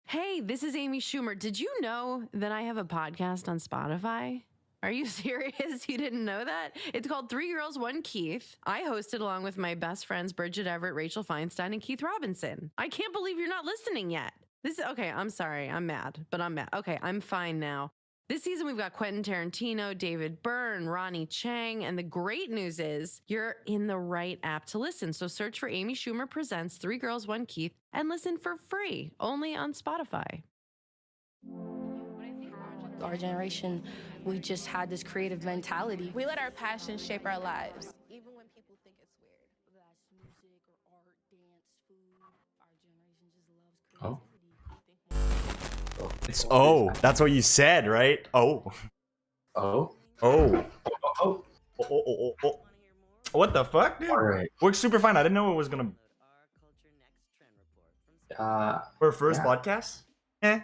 Hey, this is Amy Schumer. Did you know that I have a podcast on Spotify? Are you serious? You didn't know that? It's called Three Girls, One Keith. I host it along with my best friends, Bridget Everett, Rachel Feinstein, and Keith Robinson. I can't believe you're not listening yet. Okay, I'm sorry. I'm mad, but I'm mad. Okay, I'm fine now. This season, we've got Quentin Tarantino, David Byrne, Ronnie Chang, and the great news is you're in the right app to listen. So search for Amy Schumer Presents Three Girls, One Keith and listen for free only on Spotify. Our generation, we just had this creative mentality. We let our passion shape our lives, even when people think it's weird. That's music or art, dance, food. Our generation just loves creativity. It's oh, that's what you said, right? Oh. Oh? Oh. Oh. Oh. What the fuck, dude? Alright. Works super fine. I didn't know it was gonna for a first podcast? Eh.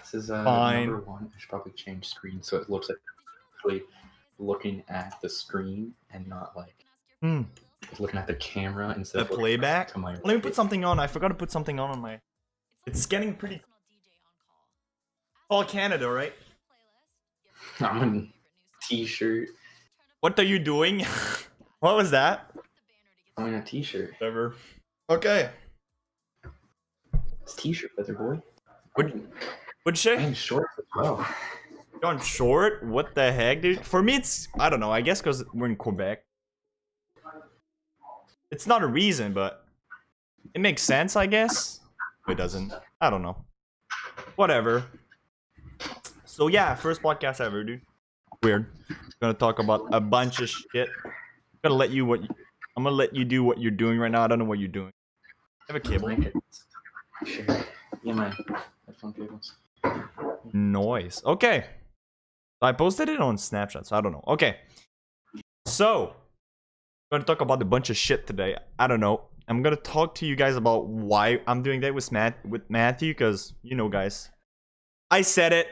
This is Fine. number one. I should probably change screen so it looks like I'm actually looking at the screen and not like looking at the camera instead The of looking playback? to my Let me put something on. I forgot to put something on my. It's getting pretty. All Canada, right? I'm in a t-shirt. What are you doing? What was that? I'm in a t-shirt. Whatever. Okay. It's t-shirt weather, boy. What'd you say? And shorts as well. You're on short? What the heck, dude? For me, it's I don't know. I guess because we're in Quebec. It's not a reason, but it makes sense, I guess. It doesn't. I don't know. Whatever. So yeah, first podcast ever, dude. Weird. Gonna talk about a bunch of shit. I'm gonna let you do what you're doing right now. I don't know what you're doing. I have a cable. Sure. Yeah, my headphone cables. Noise. Okay. I posted it on Snapchat, so I don't know. Okay. So, I'm gonna talk about a bunch of shit today. I don't know. I'm gonna talk to you guys about why I'm doing that with Matthew, because you know, guys. I said it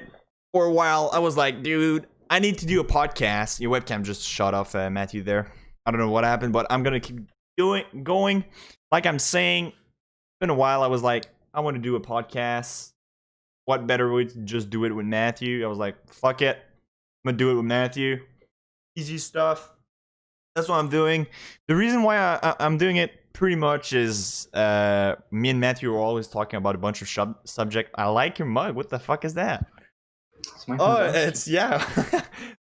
for a while. I was like, dude, I need to do a podcast. Your webcam just shut off, Matthew. There. I don't know what happened, but I'm gonna keep going. Like I'm saying, it's been a while. I was like, I want to do a podcast. What better way to just do it with Matthew? I was like, fuck it. I'm gonna do it with Matthew. Easy stuff. That's what I'm doing. The reason why I'm doing it pretty much is me and Matthew are always talking about a bunch of subject. I like your mug. What the fuck is that? It's my It's yeah.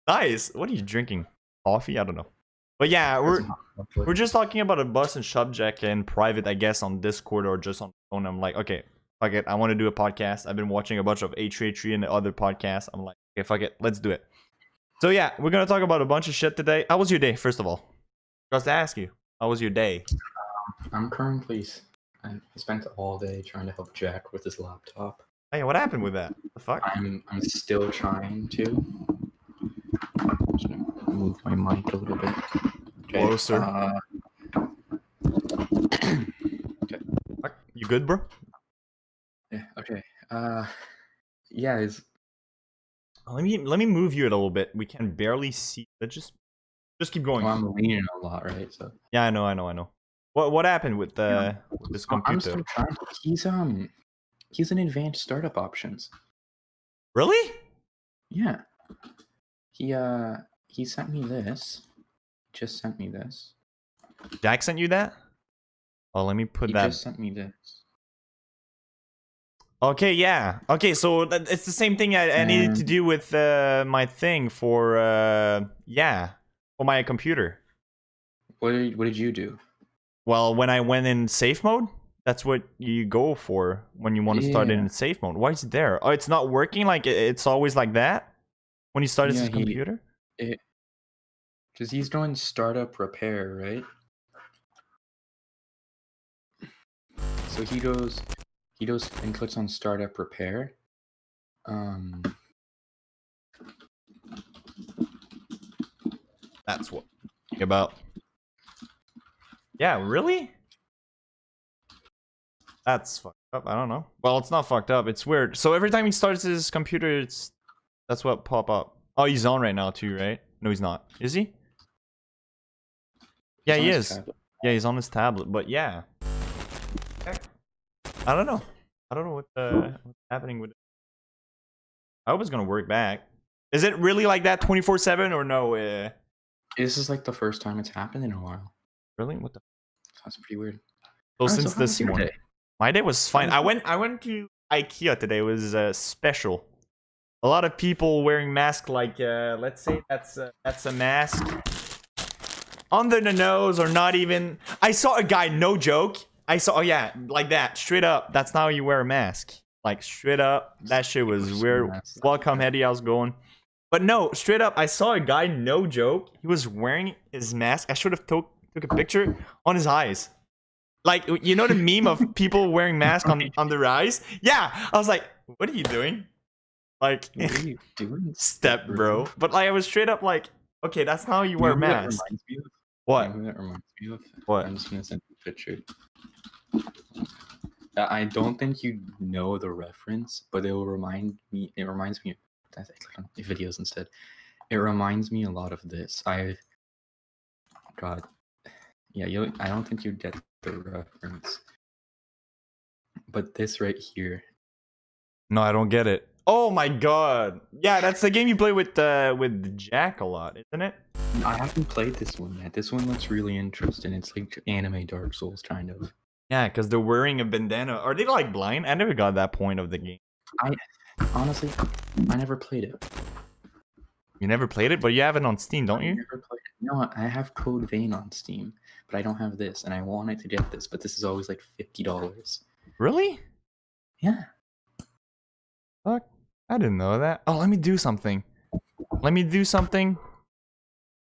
Nice. What are you drinking? Coffee? I don't know. But yeah, we're just talking about a bunch of subject in private, I guess, on Discord or just on phone. I'm like, okay, fuck it. I want to do a podcast. I've been watching a bunch of H3 and the other podcasts. I'm like, okay, fuck it. Let's do it. So yeah, we're gonna talk about a bunch of shit today. How was your day, first of all? Just to ask you, how was your day? I'm currently. I spent all day trying to help Jack with his laptop. Hey, what happened with that? The fuck? I'm still trying to. Just gonna move my mic a little bit. Okay. Closer. Okay. Fuck, you good, bro? Yeah. Okay. Yeah. It's Let me move you a little bit. We can barely see. Just keep going. well, I'm leaning a lot, right? So. Yeah, I know. What happened with this computer? I'm still trying. He's in advanced startup options. Really? Yeah. He sent me this. Just sent me this. Jack sent you that? Oh, let me put He that. just sent me this. Okay, yeah. Okay, so it's the same thing I needed to do with my thing for for my computer. What did you do? Well, when I went in safe mode, that's what you go for when you want to start it in safe mode. Why is it there? Oh, it's not working. Like it's always like that when you start this computer. Because he's doing startup repair, right? So he goes and clicks on startup repair. That's what about. Yeah, really? That's fucked up. I don't know. Well, it's not fucked up. It's weird. So every time he starts his computer, that's what pop up. Oh, he's on right now too, right? No, he's not. Is he? Yeah, he is. Yeah, he's on his tablet. But yeah, I don't know. I don't know what's happening with it. I hope it's gonna work back. Is it really like that 24/7 or no? This is like the first time it's happened in a while. Really? What the? That's pretty weird. So Alright, since how was this your morning, day? my day was fine. How I was went to IKEA today. It was special. A lot of people wearing masks. Like let's say that's a mask under the nose or not even. I saw a guy. No joke. I saw. Oh yeah, like that. Straight up. That's not how you wear a mask. Like straight up. That shit was weird. Welcome, Eddie. How's it going? But no, straight up. I saw a guy. No joke. He was wearing his mask. I should have took a picture on his eyes. Like, you know the meme of people wearing masks on their eyes? Yeah. I was like, what are you doing? Like, What are you doing? step, bro. But like, I was straight up like, okay, that's not how you wear a know who that mask. reminds me of? What? You know who that reminds me of? What? I'm just gonna send you a picture. I don't think you know the reference, but it will remind me. It reminds me. I click on videos instead. It reminds me a lot of this. God, yeah. I don't think you get the reference, but this right here. No, I don't get it. Oh my god. Yeah, that's the game you play with Jack a lot, isn't it? I haven't played this one yet. This one looks really interesting. It's like anime Dark Souls kind of. Yeah, because they're wearing a bandana. Are they like blind? I never got that point of the game. Honestly, I never played it. You never played it, but you have it on Steam, don't I you? never played it. No, I have Code Vein on Steam, but I don't have this, and I wanted to get this, but this is always like $50. Really? Yeah. Fuck. I didn't know that. Oh, let me do something. Let me do something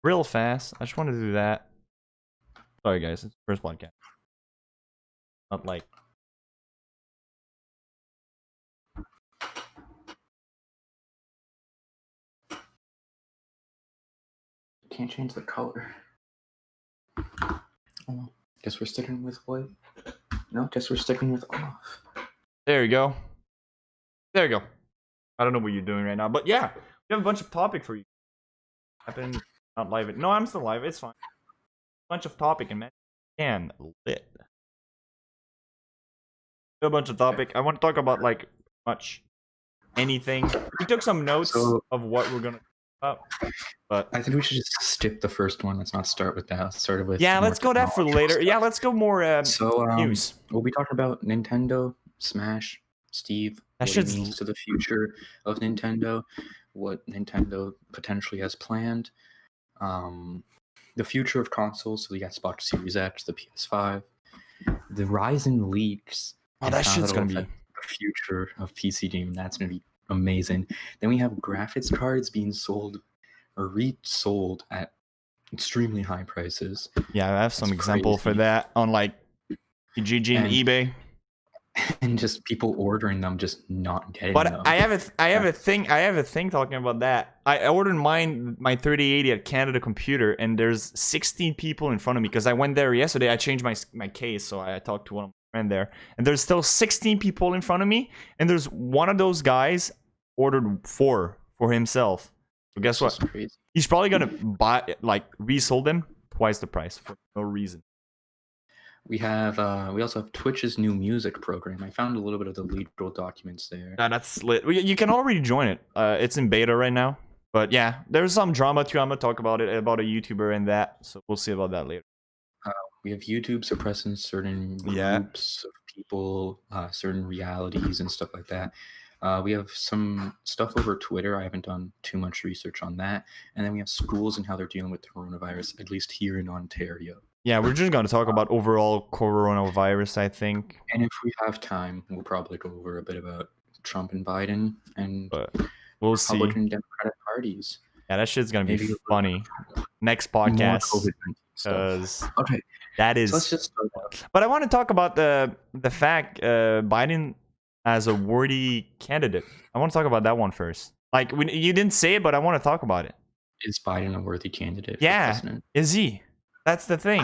real fast. I just want to do that. Sorry, guys. It's the first podcast. Not like. Can't change the color. Oh, well. Guess we're sticking with white. No, guess we're sticking with off. There you go. There you go. I don't know what you're doing right now, but yeah, we have a bunch of topic for you. I've been not live. No, I'm still live. It's fine. Bunch of topic and man, can lit. A bunch of topic. I want to talk about like much anything. We took some notes of what we're gonna talk about, but I think we should just skip the first one. Let's not start with that. Let's start with yeah, more let's go that for technological later. stuff. Yeah, let's go more So news. we'll be talking about Nintendo, Smash, Steve, That what it shit's means to the future of Nintendo, what Nintendo potentially has planned, the future of consoles. So we got Xbox Series X, the PS5, the Ryzen leaks. Oh, and that how shit's that'll gonna be. affect the future of PC gaming. That's gonna be amazing. Then we have graphics cards being sold or resold at extremely high prices. Yeah, I have some That's example for crazy. that on like GG and And- eBay. And just people ordering them, just not getting But them. I have a thing talking about that. I ordered my 3080 at Canada Computer, and there's 16 people in front of me because I went there yesterday. I changed my case, so I talked to one of my friends there, and there's still 16 people in front of me, and there's one of those guys ordered 4 for himself. So guess It's what? just crazy. He's probably gonna buy resold them twice the price for no reason. We also have Twitch's new music program. I found a little bit of the legal documents there. That's lit. You can already join it. It's in beta right now. But yeah, there's some drama too. I'm gonna talk about it, about a YouTuber and that. So we'll see about that later. We have YouTube suppressing certain Yeah. groups of people, certain realities and stuff like that. We have some stuff over Twitter. I haven't done too much research on that. And then we have schools and how they're dealing with the coronavirus, at least here in Ontario. Yeah, we're just gonna talk about overall coronavirus, I think. And if we have time, we'll probably go over a bit about Trump and Biden and But we'll see. Republican and Democratic parties. Yeah, that shit's gonna be Maybe a little funny. Next More podcast. COVID-19 stuff. Because Okay, that so let's is. just start out. But I want to talk about the fact Biden as a worthy candidate. I want to talk about that one first. Like you didn't say it, but I want to talk about it. Is Biden a worthy candidate Yeah. for president? Is he? That's the thing.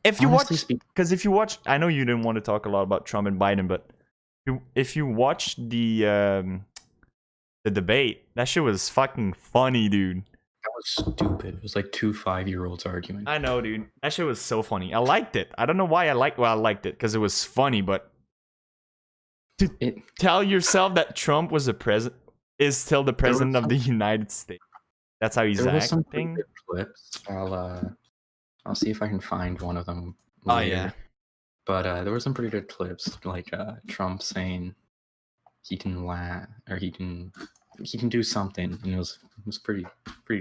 If you Honestly watch, speaking, because if you watch, I know you didn't want to talk a lot about Trump and Biden, but if you watch the debate, that shit was fucking funny, dude. that was stupid. It was like 2 5-year-olds arguing. I know, dude. That shit was so funny. I liked it. I don't know why I liked it because it was funny, but Tell yourself that Trump was is still the president of the United States. That's how he's There was some pretty acting. good clips. I'll see if I can find one of them Oh, later. yeah. But there were some pretty good clips, like Trump saying he can laugh or he can do something, and it was pretty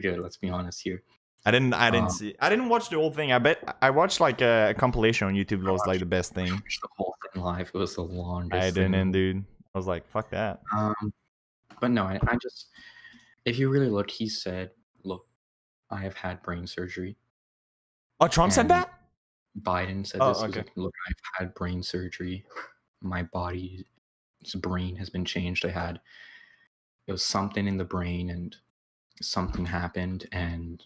good. Let's be honest here. I didn't watch the whole thing. I bet I watched like a compilation on YouTube. That was like the best thing. The whole thing live. It was the longest. I didn't, thing. dude. I was like, fuck that. But no, I just, if you really look, he said, "Look, I have had brain surgery." Oh, Trump said And that? Biden said Oh, this. He was okay. like, "Look, I've had brain surgery. My body's brain has been changed. It was something in the brain, and something happened, and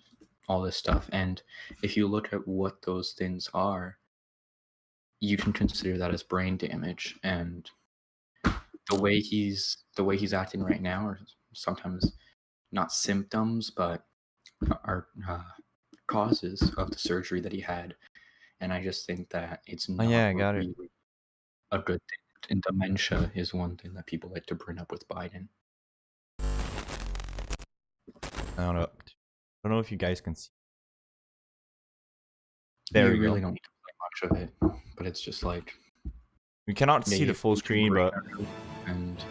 all this stuff. And if you look at what those things are, you can consider that as brain damage. And the way he's acting right now are sometimes not symptoms, but are causes of the surgery that he had. And I just think that it's not yeah, I got it. really a good thing. And dementia is one thing that people like to bring up with Biden. I don't know if you guys can see. There you we really go. don't need to play much of it, but it's just like We cannot see the full screen, but and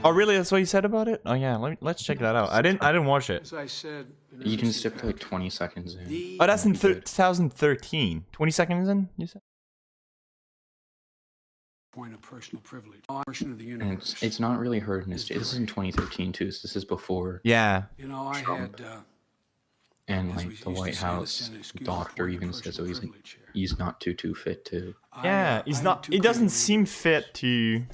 oh, really? That's what you said about it? Oh yeah, let's check that out. I didn't watch it. As I said, you can skip to like 20 seconds in. Oh, that's in That'd be good. 2013. 20 seconds in, you said? point of personal privilege. Portion of the And universe. it's not really heard in this. This is in 2013 too, so this is before. Yeah. You know, I Trump. had. And as we like the used to White say, the House Senate, excuse me, doctor point of even says, personal "Oh, privilege here. he's not too fit to." Yeah, he's I had not. two He doesn't kids, seem fit to.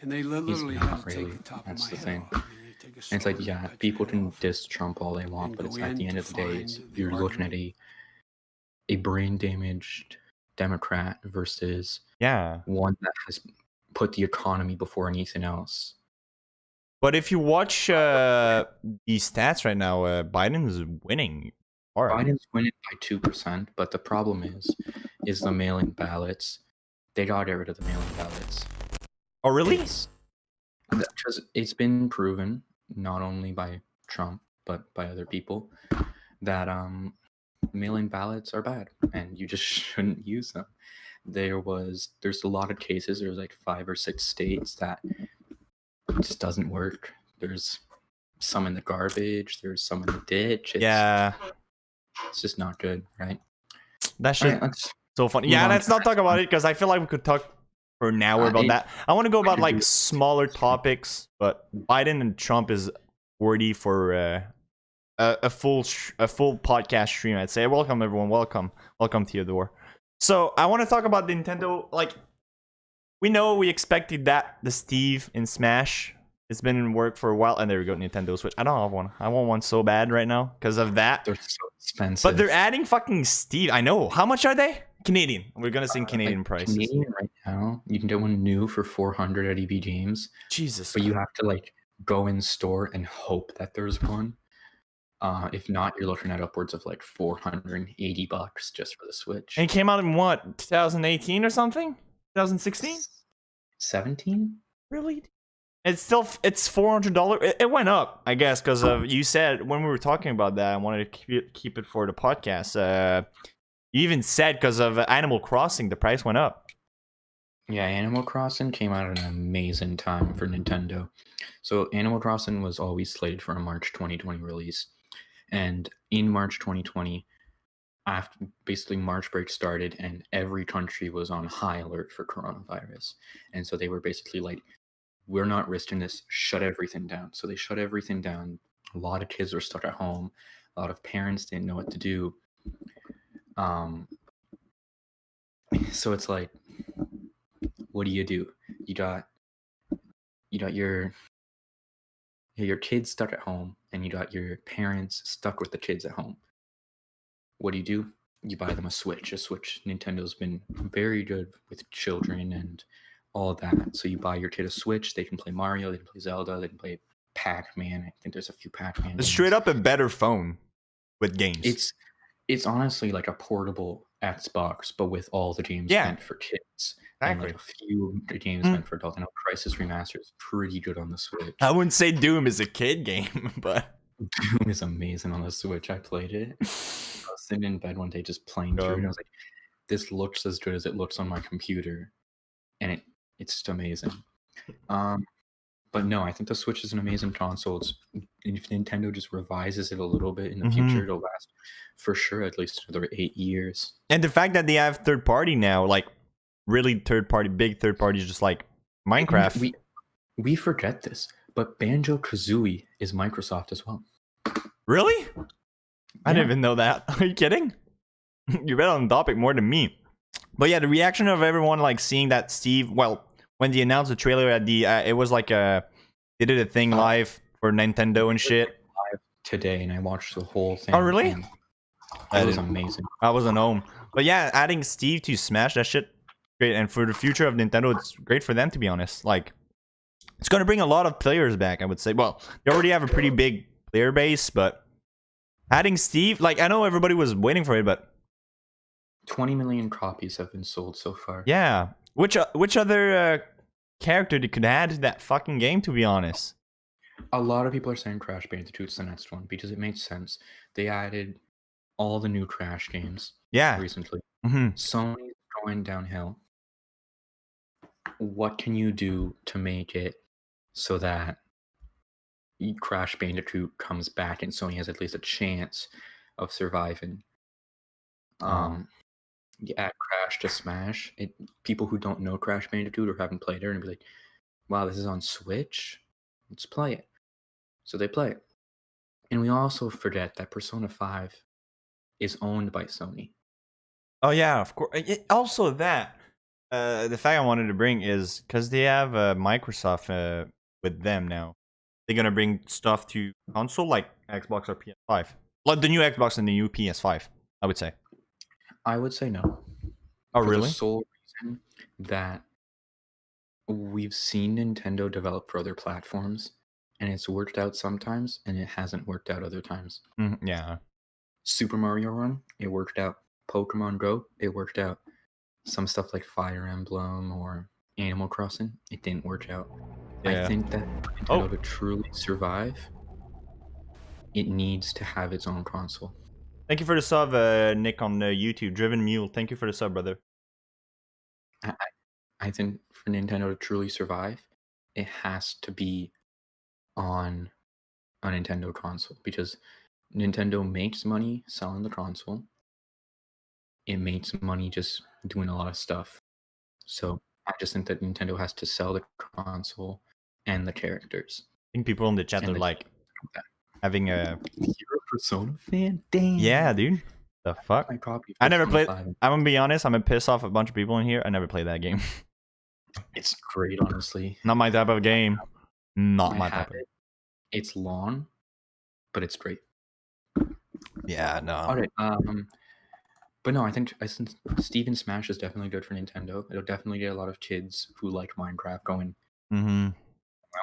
And they literally not had to really. take the top That's of my the head thing. off. And they take a And it's like, sword yeah, and cut people your can head off. diss Trump all they want, and but it's go at the in end to of the day, find the you're looking at argument. a brain damaged Democrat versus Yeah. one that has put the economy before anything else. But if you watch these stats right now, Biden is winning hard. Biden's winning by 2%, but the problem is the mail-in ballots. They got to get rid of the mail-in ballots. Oh, really? Because it's been proven, not only by Trump, but by other people, that mail-in ballots are bad, and you just shouldn't use them. There's a lot of cases, there's like 5 or 6 states that it just doesn't work. There's some in the garbage, there's some in the ditch. Yeah. It's just not good, right? That shit. Alright, let's So funny. move Yeah, on let's to not the talk next about one. it because I feel like we could talk for an hour about that. I want to go about can like do it. smaller topics, but Biden and Trump is worthy for a full podcast stream. I'd say. Welcome everyone. Welcome Theodore. So I want to talk about Nintendo. Like we expected that the Steve in Smash. It's been in work for a while, and there we go, Nintendo Switch. I don't have one. I want one so bad right now because of that. They're so expensive. But they're adding fucking Steve. I know. How much are they? Canadian. We're gonna sing Canadian like, prices. Canadian right now, you can get one new for 400 at EB Games, Jesus. but you have to like go in store and hope that there's one. If not, you're looking at upwards of like $480 just for the Switch. And it came out in what? 2018 or something? 2016? 17? Really? It's $400. It went up, I guess, because of you said when we were talking about that. I wanted to keep it for the podcast. You even said because of Animal Crossing, the price went up. Yeah, Animal Crossing came out at an amazing time for Nintendo. So Animal Crossing was always slated for a March 2020 release. And in March 2020, after basically March break started and every country was on high alert for coronavirus. And so they were basically like, we're not risking this, shut everything down. So they shut everything down. A lot of kids were stuck at home. A lot of parents didn't know what to do. So it's like, what do? You got your kids stuck at home, and you got your parents stuck with the kids at home. What do? You buy them a Switch. Nintendo's been very good with children and all of that. So you buy your kid a Switch, they can play Mario, they can play Zelda, they can play Pac-Man. I think there's a few Pac-Man It's games. straight up a better phone with games. It's honestly like a portable Xbox, but with all the games Yeah. meant for kids. And like a few games meant for adults. I know Crisis Remastered is pretty good on the Switch. I wouldn't say Doom is a kid game, but Doom is amazing on the Switch. I played it. I was sitting in bed one day just playing through it, and I was like, this looks as good as it looks on my computer. And it's just amazing. But no, I think the Switch is an amazing console. If Nintendo just revises it a little bit in the future, it'll last for sure at least another 8 years. and the fact that they have third party now, like really third party, big third parties, just like Minecraft. We forget this, but Banjo-Kazooie is Microsoft as well. Really? I Yeah. didn't even know that. Are you kidding? You read on the topic more than me. But yeah, the reaction of everyone like seeing that Steve. Well, when they announced the trailer at the, it was like they did a thing live for Nintendo and shit. Today, and I watched the whole thing. Oh, really? and I It was didn't- amazing. I wasn't home. But yeah, adding Steve to Smash, that shit, great. And for the future of Nintendo, it's great for them, to be honest. Like, it's going to bring a lot of players back, I would say. Well, they already have a pretty big player base, but adding Steve, like, I know everybody was waiting for it, but 20 million copies have been sold so far. yeah. Which other character they could add to that fucking game, to be honest? A lot of people are saying Crash Bandicoot's the next one because it makes sense. They added all the new Crash games Yeah. recently. hmm Sony's going downhill. What can you do to make it so that Crash Bandicoot comes back and Sony has at least a chance of surviving? You add Crash to Smash. People who don't know Crash Bandicoot or haven't played it and be like, wow, this is on Switch? Let's play it. So they play it. And we also forget that Persona 5 is owned by Sony. Oh yeah, of course. Also, that the fact I wanted to bring is because they have Microsoft with them now. They're gonna bring stuff to console like Xbox or PS5, like the new Xbox and the new PS5. I would say. I would say no. Oh For the really? sole reason that we've seen Nintendo develop for other platforms, and it's worked out sometimes, and it hasn't worked out other times. Yeah. Super Mario Run, it worked out. Pokemon Go, it worked out. Some stuff like Fire Emblem or Animal Crossing, it didn't work out. Yeah. I think that for Nintendo to truly survive, it needs to have its own console. Thank you for the sub, Nick on YouTube. Driven Mule. Thank you for the sub, brother. I think for Nintendo to truly survive, it has to be on a Nintendo console because Nintendo makes money selling the console. It makes money just doing a lot of stuff. So I just think that Nintendo has to sell the console and the characters. I think people in the chat And are the- like having a You're a Persona fan? Damn. yeah, dude. The fuck? My copy of I never Persona played. 5. I'm gonna be honest. I'm gonna piss off a bunch of people in here. I never played that game. It's great, honestly. Not my type of game. Not I my have type. it. It's long, but it's great. Yeah, no. All right. But no, I think Steven Smash is definitely good for Nintendo. It'll definitely get a lot of kids who like Minecraft going, Mm-hmm.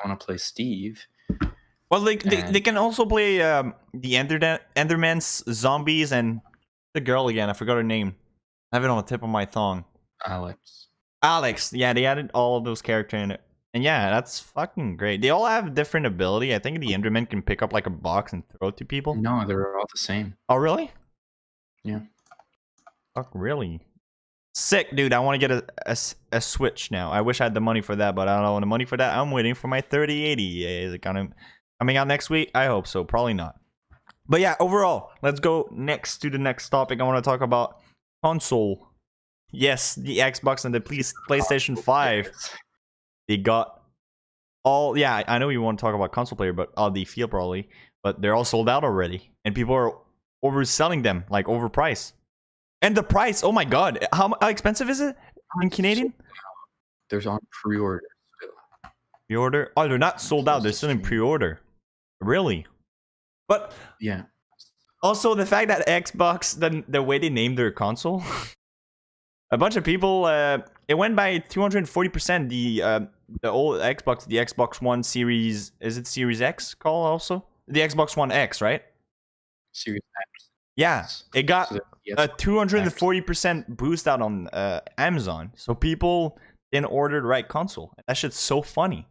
I want to play Steve. Well, they And- can also play the Enderman's zombies and the girl again. I forgot her name. I have it on the tip of my tongue. Alex. Yeah, they added all of those characters in it. And yeah, that's fucking great. They all have different ability. I think the Enderman can pick up like a box and throw it to people. No, they're all the same. Oh, really? Yeah. Fuck, really? Sick, dude. I want to get a Switch now. I wish I had the money for that, but I don't know the money for that. I'm waiting for my 3080. Is it coming out next week? I hope so. Probably not. But yeah, overall, let's go next to the next topic. I want to talk about console. Yes, the Xbox and the PlayStation 5. They got all. Yeah, I know you want to talk about console player, but they feel probably. But they're all sold out already, and people are overselling them, like overpriced. And the price, oh my god, how expensive is it in Canadian? There's on pre-order still. Pre-order? Oh, they're not sold out. They're still in pre-order. Really? But Yeah. also the fact that Xbox, the way they named their console, a bunch of people, it went by 240%. The old Xbox, the Xbox One Series, is it Series X called also? The Xbox One X, right? Series X. Yeah, it got So the a PS4 240% boost out on Amazon. So people didn't order the right console. That shit's so funny.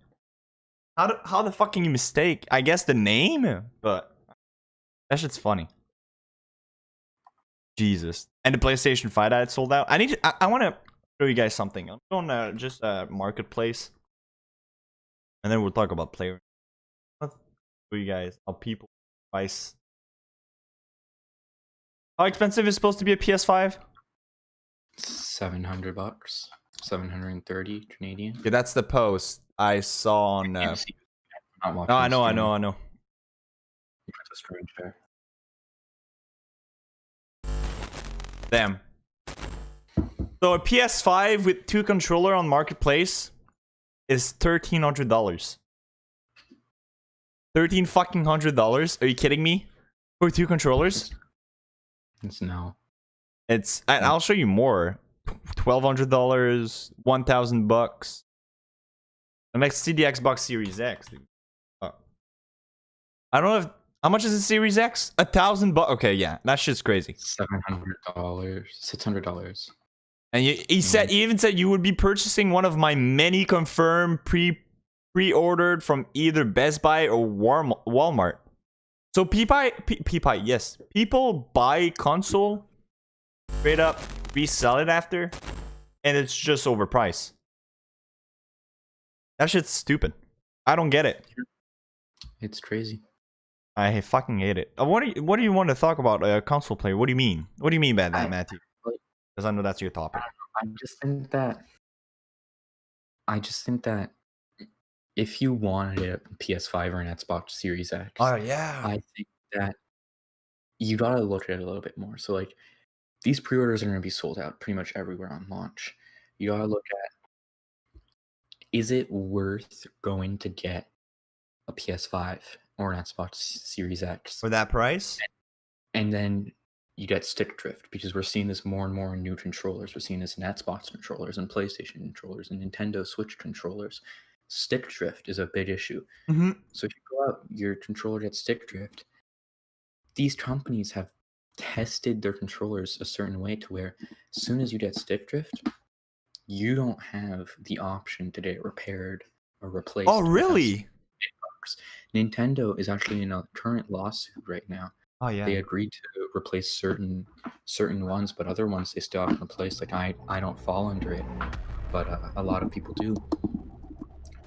How the fuck can you mistake? I guess the name, but that shit's funny. Jesus. And the PlayStation 5 that sold out. I want to show you guys something. I'm going just marketplace, and then we'll talk about player. Let's show you guys how people price. How expensive is supposed to be a PS5? $700, 730 Canadian. Yeah, that's the post I saw on. Can't see. I'm not No, watching I the know. stream. It's a screen share. Damn. So a PS5 with 2 controller on marketplace is $1,300. $1,300? Are you kidding me? For 2 controllers? It's now. It's. I'll show you more. $1,200, $1,000. And let's see the Xbox Series X, dude. I don't know if. How much is the Series X? $1,000. Okay, yeah, that shit's crazy. $700, $600. And he even said you would be purchasing one of my many confirmed pre-ordered from either Best Buy or Walmart. So people buy console, straight up resell it after, and it's just overpriced. That shit's stupid. I don't get it. It's crazy. I fucking hate it. What do you want to talk about console play? What do you mean? What do you mean by that, Matthew? Because I know that's your topic. I just think that if you wanted a PS5 or an Xbox Series X, yeah. I think that you gotta look at it a little bit more. So like these pre-orders are gonna be sold out pretty much everywhere on launch. You gotta look at, is it worth going to get a PS5 or an Xbox Series X For that price? and then you get stick drift, because we're seeing this more and more in new controllers. We're seeing this in Xbox controllers and PlayStation controllers and Nintendo Switch controllers. Stick drift is a big issue. Mm-hmm. So if you go out, your controller gets stick drift. These companies have tested their controllers a certain way to where as soon as you get stick drift, you don't have the option to get it repaired or replaced. Oh, really? Nintendo is actually in a current lawsuit right now. Oh, yeah. They agreed to replace certain ones, but other ones they still haven't replaced. Like I don't fall under it, but a lot of people do.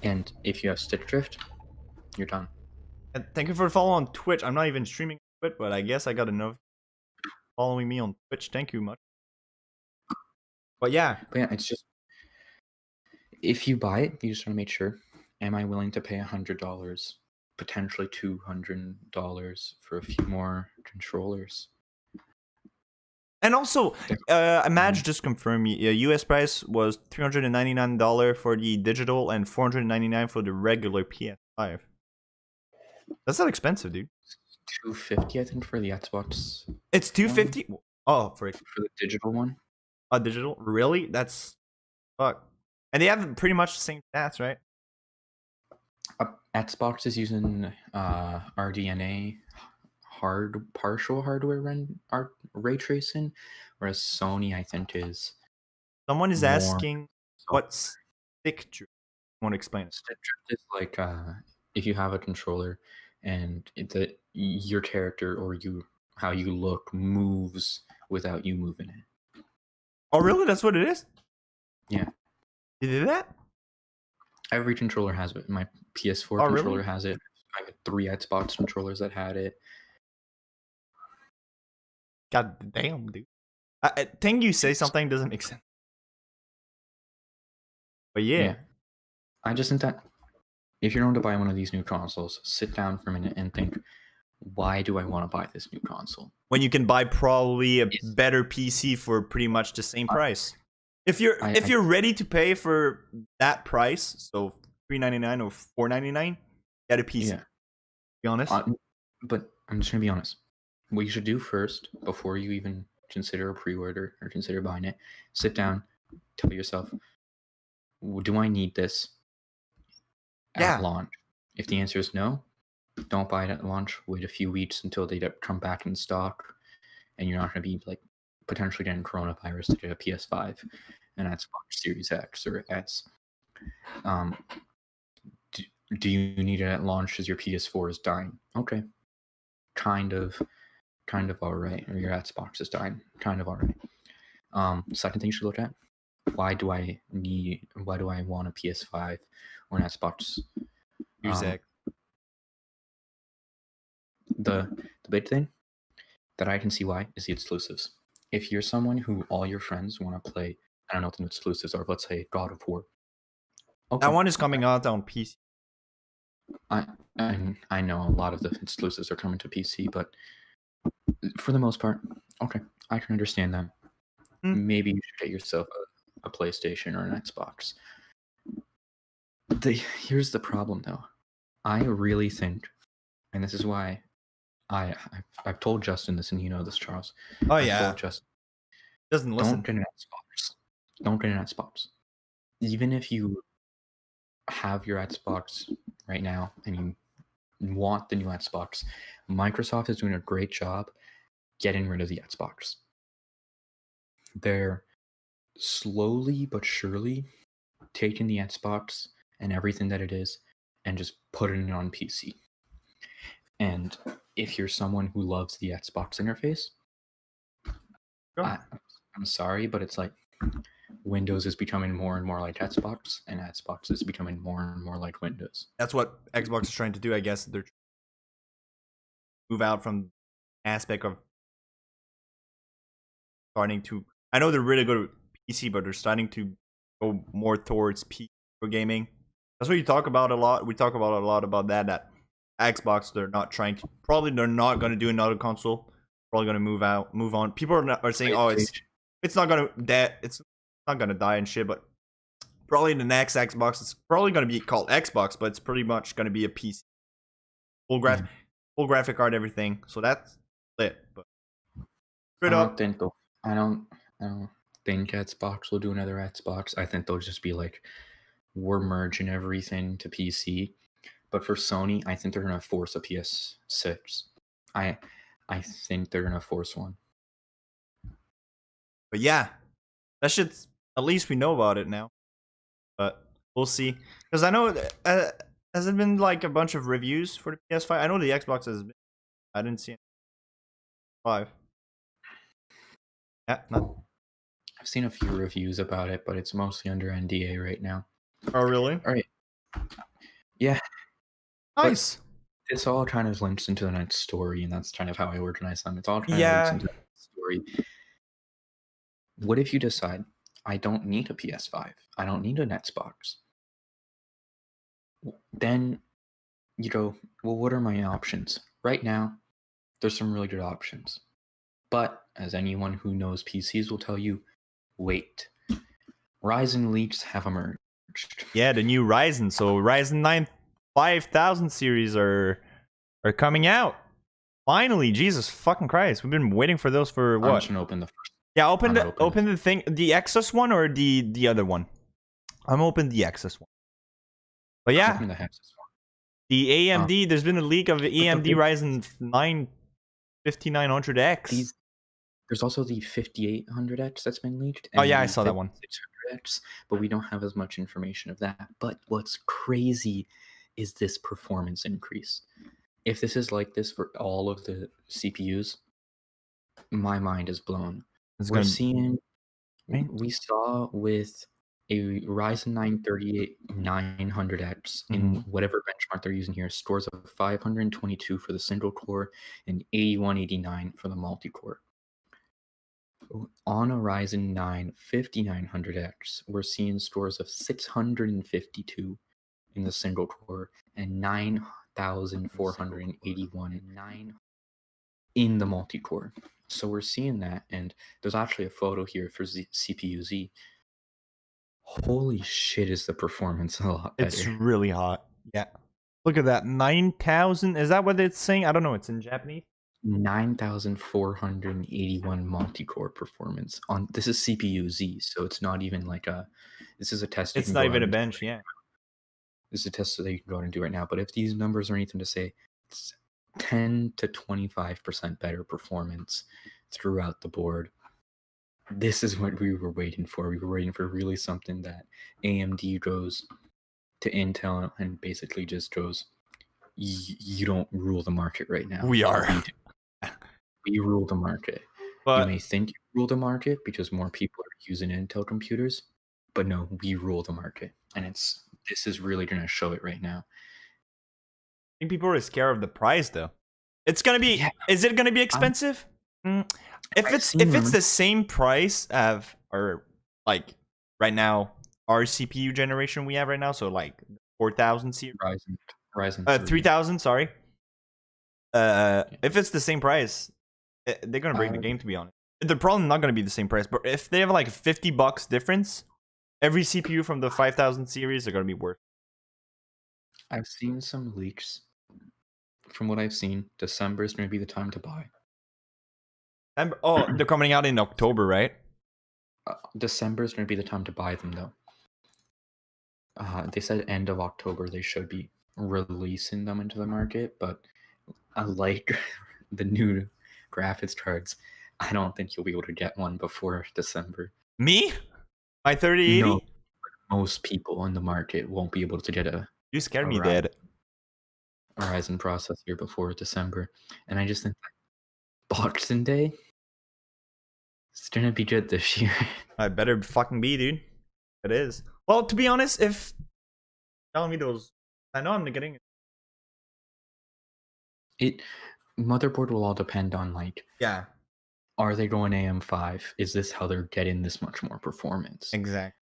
And if you have stick drift, you're done. And thank you for the follow on Twitch. I'm not even streaming Twitch, but I guess I got enough following me on Twitch. Thank you much. But yeah, It's just, if you buy it, you just want to make sure, am I willing to pay $100, potentially $200 for a few more controllers? and also, Imagine just confirmed US price was $399 for the digital and $499 for the regular PS5. That's not expensive, dude. $250, I think, for the Xbox. It's $250. Oh, for the digital one. Digital? Really? That's fuck. And they have pretty much the same stats, right? Xbox is using RDNA, partial hardware ray tracing, whereas Sony, I think, is Someone is more asking software. what's stick drift. I want to explain it. Stick drift is like if you have a controller and your character or how you look moves without you moving it. Oh, really? That's what it is? Yeah. You did that? Every controller has it. My PS4 Oh, really? controller has it. I had 3 Xbox controllers that had it. God damn, dude. I think you say something doesn't make sense. But yeah. I just think that if you're going to buy one of these new consoles, sit down for a minute and think, why do I want to buy this new console? When you can buy probably a Yes. better PC for pretty much the same price. If you're ready to pay for that price, so $399 or $499, get a PC. Yeah. Be honest. But I'm just going to be honest. What you should do first, before you even consider a pre-order or consider buying it, sit down, tell yourself, do I need this at launch? If the answer is no, don't buy it at launch. Wait a few weeks until they come back in stock and you're not going to be like potentially getting coronavirus to get a PS5 and Xbox Series X or S. Do you need it at launch as your PS4 is dying? Okay, kind of all right. Or your Xbox is dying, kind of all right. Second thing you should look at: why do I want a PS5 or an Xbox? Exactly. The big thing that I can see why is the exclusives. If you're someone who all your friends want to play, I don't know what the new exclusives are. Let's say God of War. Okay. That one is coming out on PC. I know a lot of the exclusives are coming to PC, but for the most part, okay, I can understand that. Maybe you should get yourself a PlayStation or an Xbox. Here's the problem, though. I really think, and this is why I've told Justin this, and you know this, Charles. Oh I've yeah, told Justin, doesn't listen. don't get an Xbox. Don't get an Xbox. Even if you have your Xbox right now and you want the new Xbox, Microsoft is doing a great job getting rid of the Xbox. They're slowly but surely taking the Xbox and everything that it is and just putting it on PC. And if you're someone who loves the Xbox interface, I'm sorry, but it's like Windows is becoming more and more like Xbox, and Xbox is becoming more and more like Windows. That's what Xbox is trying to do, I guess. They're move out from aspect of starting to. I know they're really good at PC, but they're starting to go more towards PC for gaming. That's what you talk about a lot. We talk about a lot about that Xbox, they're not trying to. Probably they're not going to do another console. Probably going to move on. People are saying, oh, it's not going to it's not going to die and shit, but probably the next Xbox, it's probably going to be called Xbox, but it's pretty much going to be a PC. Full graphic card, everything. So that's it. But straight up, I don't think Xbox will do another Xbox. I think they'll just be like, we're merging everything to PC. But for Sony, I think they're gonna force a PS6. I think they're gonna force one. but yeah, that shit's at least we know about it now. But we'll see. Because I know has it been like a bunch of reviews for the PS5? I know the Xbox has been. I didn't see it. 5. Yeah, not. I've seen a few reviews about it, but it's mostly under NDA right now. Oh really? All right. Yeah. Nice. But this all kind of links into the next story, and that's kind of how I organize them. It's all kind of links into the next story. What if you decide, I don't need a PS5, I don't need an Xbox? Then you go, well, what are my options? Right now, there's some really good options. But as anyone who knows PCs will tell you, wait. Ryzen leaks have emerged. Yeah, the new Ryzen. So Ryzen 9 5000 series are coming out. Finally, Jesus fucking Christ. We've been waiting for those for what? I'm just gonna open the first. Yeah, open the thing, the Exos one or the other one. I'm open the Exos one. But yeah, Open the Hexus one. the AMD. There's been a leak of the AMD Ryzen 9 5900X. There's also the 5800X that's been leaked. Oh yeah, I saw that one. 600X, but we don't have as much information of that. But what's crazy is this performance increase. If this is like this for all of the CPUs, my mind is blown. We saw with a Ryzen 9 900X in whatever benchmark they're using here, scores of 522 for the single core and 8189 for the multi-core. On a Ryzen 9 5900X, we're seeing scores of 652 in the single core and 9,481 in the multi-core. So we're seeing that, and there's actually a photo here for CPU-Z. Holy shit, is the performance a lot better. It's really hot. Yeah. Look at that. 9,000. Is that what it's saying? I don't know. It's in Japanese. 9,481 multi-core performance on this is CPU-Z, so it's not even like this is a test. It's not even a bench, yeah. This is a test that you can go out and do right now. But if these numbers are anything to say, it's 10 to 25% better performance throughout the board. This is what we were waiting for. We were waiting for really something that AMD goes to Intel and basically just goes, you don't rule the market right now. We are. We rule the market. But You may think you rule the market because more people are using Intel computers, but no, we rule the market. And this is really going to show it right now. I think people are scared of the price, though. It's gonna be. Yeah. Is it gonna be expensive? If I've it's seen if it's rumors. the same price of or like right now our CPU generation we have right now, so like 4000 series, Ryzen 3000. Sorry. If it's the same price, they're gonna break the game. To be honest, they're probably not gonna be the same price. But if they have like $50 difference, every CPU from the 5000 series are gonna be worth. I've seen some leaks. From what I've seen, December is going to be the time to buy. And they're coming out in October, right? December is going to be the time to buy them, though. They said end of October they should be releasing them into the market, but unlike the new graphics cards, I don't think you'll be able to get one before December. Me? My 3080? No, most people in the market won't be able to get a You scared me, Alright. Dad. Ryzen processor before December, and I just think Boxing Day, it's gonna be good this year. I better fucking be, dude. It is. Well, to be honest, if telling me those, I know I'm getting It motherboard will all depend on like, yeah, are they going AM5? Is this how they're getting this much more performance? exactly.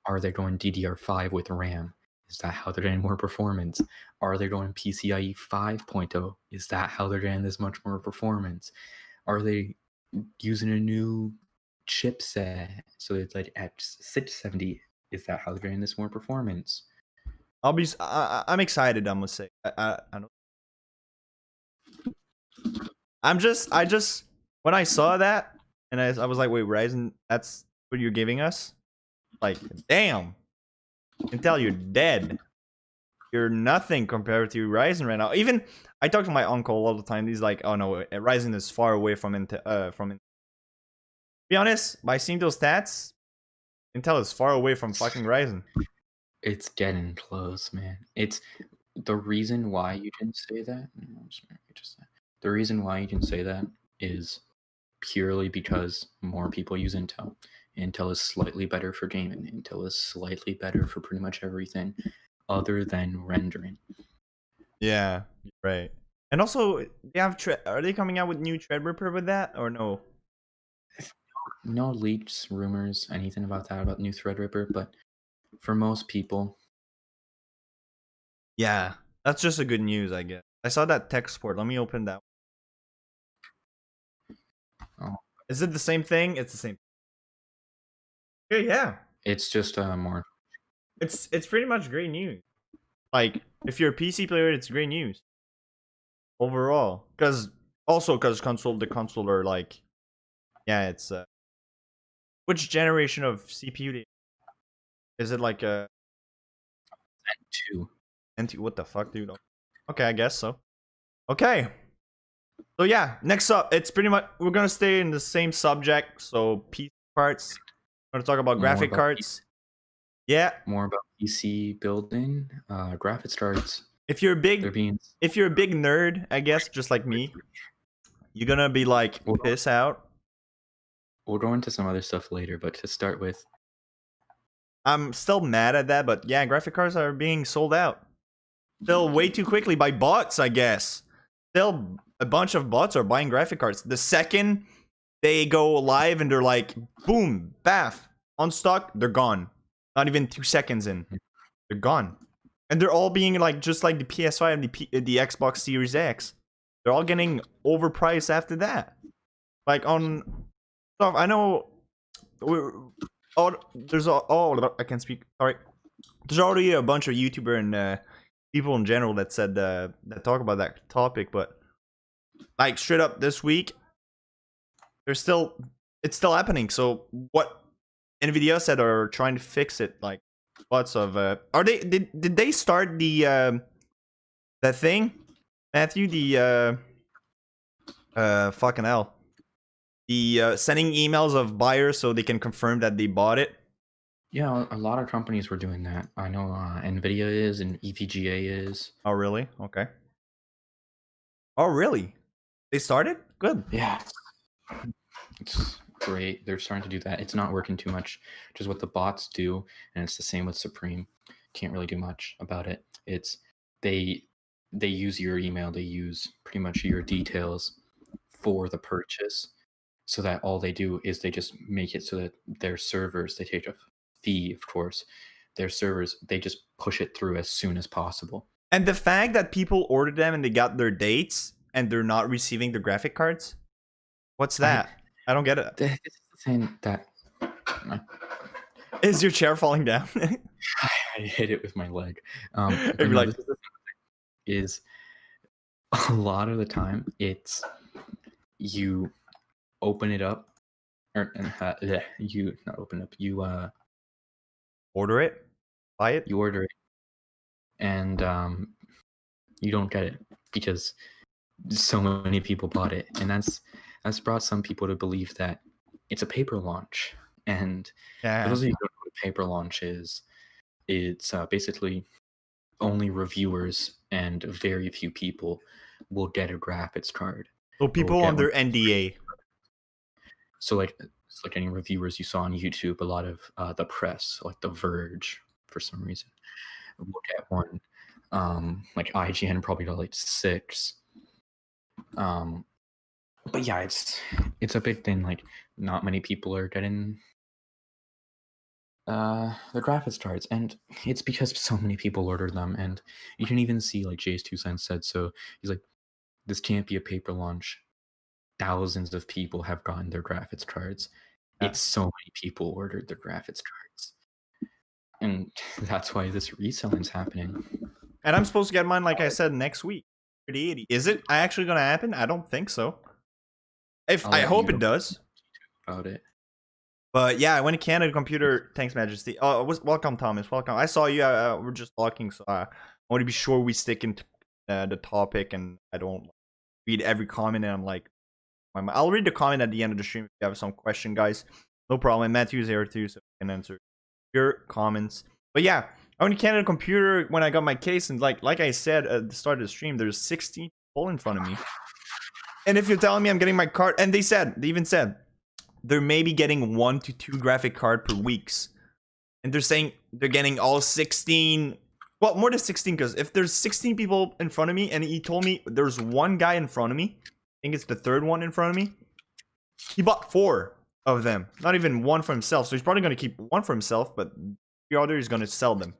Are they going DDR5 with RAM? Is that how they're getting more performance? Are they going PCIe 5.0? Is that how they're getting this much more performance? Are they using a new chipset so it's like X670? Is that how they're getting this more performance? I'm excited. I must say. I know. I just when I saw that and I was like, wait, Ryzen, that's what you're giving us? Like, damn. Intel, you're dead. You're nothing compared to Ryzen right now. Even I talk to my uncle all the time. He's like, "Oh no, Ryzen is far away from Intel." To be honest, by seeing those stats, Intel is far away from fucking Ryzen. It's getting close, man. It's the reason why you didn't say that. The reason why you didn't say that is purely because more people use Intel. Intel is slightly better for gaming. Intel is slightly better for pretty much everything other than rendering. Yeah, right. And also, they have are they coming out with new Threadripper with that or no? No leaks, rumors, anything about new Threadripper, but for most people, Yeah, that's just a good news, I guess. I saw that tech support. Let me open that. Oh. Is it the same thing? It's the same. Yeah. it's just more. It's pretty much great news. Like, if you're a PC player, it's great news. Overall. Because the console are like, yeah, it's which generation of CPU is it like a Two. NT? What the fuck, dude? Okay, I guess so. Okay. So yeah, next up, it's pretty much we're gonna stay in the same subject. So PC parts. We're gonna talk about More graphic about cards. Yeah, More about PC building, graphics cards. if you're a big They're being nerd, I guess, just like me, you're gonna be like Well, piss out. we'll go into some other stuff later, but to start with, I'm still mad at that, but yeah, graphic cards are being sold out. Still way too quickly by bots, I guess. Still a bunch of bots are buying graphic cards. The second they go live and they're like, boom, bath, on stock, they're gone. Not even 2 seconds in. They're gone. And they're all being like, just like the PS5 and the Xbox Series X. They're all getting overpriced after that. Like on stuff, I know I can't speak. Sorry. There's already a bunch of YouTuber and people in general that said that talk about that topic, but like straight up this week, it's still happening. So what Nvidia said are trying to fix it. Like lots of did they start the that thing, Matthew? The fucking hell. the sending emails of buyers so they can confirm that they bought it. Yeah, a lot of companies were doing that. I know Nvidia is and EVGA is. Oh, really? Okay. Oh, really? They started? Good. Yeah, it's great. They're starting to do that. It's not working too much, which is what the bots do, and it's the same with Supreme. Can't really do much about it. It's they use your email. They use pretty much your details for the purchase, so that all they do is they just make it so that their servers, they take a fee, of course. Their servers, they just push it through as soon as possible. And the fact that people ordered them and they got their dates and they're not receiving the graphic cards, what's that? I don't get it. This is the thing that Is your chair falling down? I hit it with my leg. It'd But be no, like- this is the thing, is a lot of the time it's you open it up, or you not open up. You Order it, buy it. you order it, and you don't get it because so many people bought it, and that's brought some people to believe that it's a paper launch. And Yeah. for those of you who don't know what a paper launch is, it's basically only reviewers and very few people will get a graphics card. So people get under one. NDA. So like it's like any reviewers you saw on YouTube, a lot of the press, like The Verge, for some reason, will get one. Like IGN probably got like 6. But yeah, it's a big thing. Like not many people are getting the graphics cards, and it's because so many people ordered them. And you can even see like Jay's 2 cents said, so he's like, this can't be a paper launch. Thousands of people have gotten their graphics cards. Yeah. It's so many people ordered their graphics cards, and that's why this reselling's happening. And I'm supposed to get mine, like I said, next week. 3080. Is it actually gonna happen? I don't think so. If I'll I let hope you it does. About it. But yeah, I went to Canada Computer. Thanks, Majesty. Oh, welcome, Thomas. Welcome. I saw you. We're just talking, so I want to be sure we stick into the topic, and I don't read every comment. And I'm like, I'll read the comment at the end of the stream if you have some question, guys. No problem. Matthew's here too, so I can answer your comments. But yeah, I went to Canada Computer when I got my case, and like I said at the start of the stream, there's 16 people in front of me. And if you're telling me I'm getting my card, and they even said they're maybe getting 1 to 2 graphic card per weeks, and they're saying they're getting all 16. Well, more than 16, because if there's 16 people in front of me, and he told me there's one guy in front of me, I think it's the third one in front of me, he bought 4 of them, not even one for himself. So he's probably going to keep one for himself, but the other is going to sell them.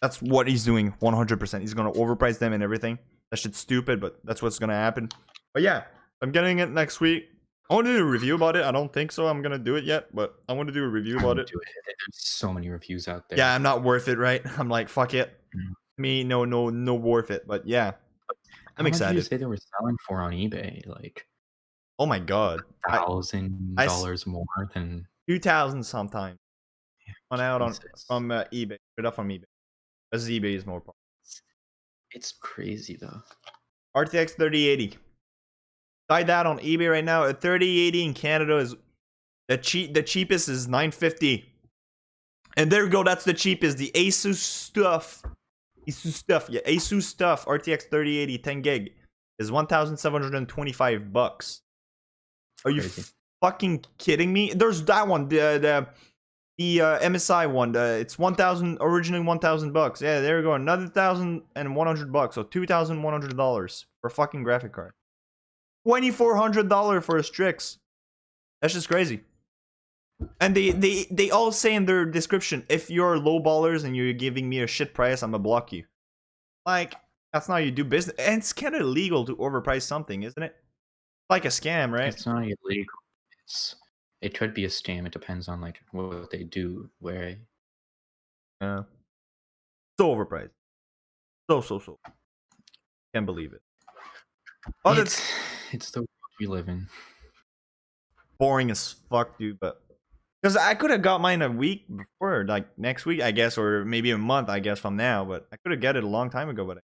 That's what he's doing 100%. He's going to overprice them and everything. That shit's stupid, but that's what's going to happen. But yeah, I'm getting it next week. I want to do a review about it. I don't think so I'm going to do it yet, but I want to do a review about it. Do it. There's so many reviews out there. Yeah, I'm not worth it, right? I'm like, fuck it. Me, no worth it. But yeah, I'm How much did excited. you say they were selling for on eBay? Like Oh my god, $1,000 more than 2,000 sometimes on out on Jesus. from eBay, straight up from eBay. Because eBay is more popular. It's crazy though. RTX 3080. Buy that on eBay right now. A 3080 in Canada is the cheapest is $950. And there we go. That's the cheapest. The Asus stuff. Yeah, Asus stuff. RTX 3080 10 gig is $1,725. Are you Crazy. fucking kidding me? There's that one. The MSI one. It's originally $1,000. Yeah, there we go. Another $1,100. So $2,100 for a fucking graphic card. $2,400 for a Strix. That's just crazy. And they all say in their description, if you're low ballers and you're giving me a shit price, I'm gonna block you. Like, that's not how you do business. And it's kind of illegal to overprice something, isn't it? Like a scam, right? It's not illegal. It could be a scam. It depends on like what they do. Where Yeah. So overpriced. So. Can't believe it. Oh, that's it's the world we live in. boring as fuck, dude. But because I could have got mine a week before, like next week, I guess, or maybe a month, I guess, from now. But I could have got it a long time ago. But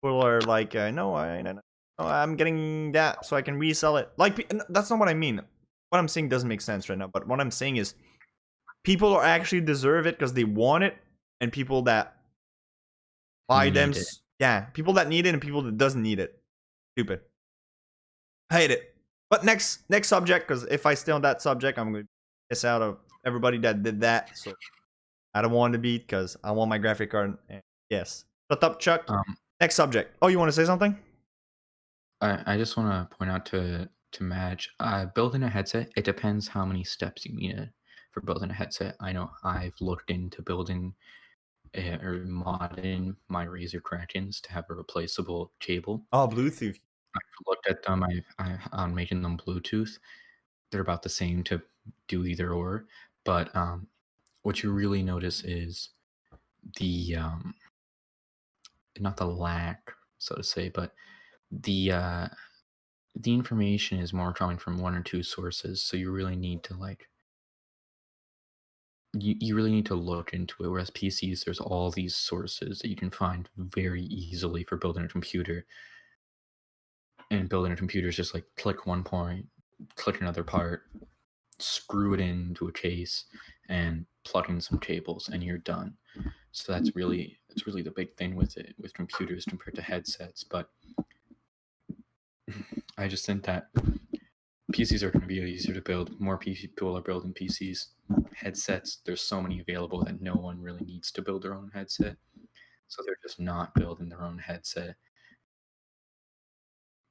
people are like, no, Oh, I'm getting that so I can resell it. Like, that's not what I mean. What I'm saying doesn't make sense right now. But what I'm saying is, people are actually deserve it because they want it, and people that buy them, Need it. yeah, people that need it and people that doesn't need it. Stupid. I hate it. But next subject, because if I stay on that subject, I'm gonna piss out of everybody that did that. So I don't want to be, because I want my graphic card. And yes. Shut up, Chuck. Next subject. Oh, you want to say something? I just want to point out to Madge, building a headset, it depends how many steps you need for building a headset. I know I've looked into building or modding my Razer Krakens to have a replaceable cable. Oh, Bluetooth. I've looked at them. I'm making them Bluetooth. They're about the same to do either or, but what you really notice is the not the lack, so to say, but the information is more coming from one or two sources, so you really need to like you really need to look into it. Whereas PCs, there's all these sources that you can find very easily for building a computer. And building a computer is just like click one point, click another part, screw it into a case, and plug in some cables, and you're done. So that's really the big thing with it, with computers compared to headsets. But I just think that PCs are going to be easier to build. More people are building PCs. Headsets, there's so many available that no one really needs to build their own headset. So they're just not building their own headset.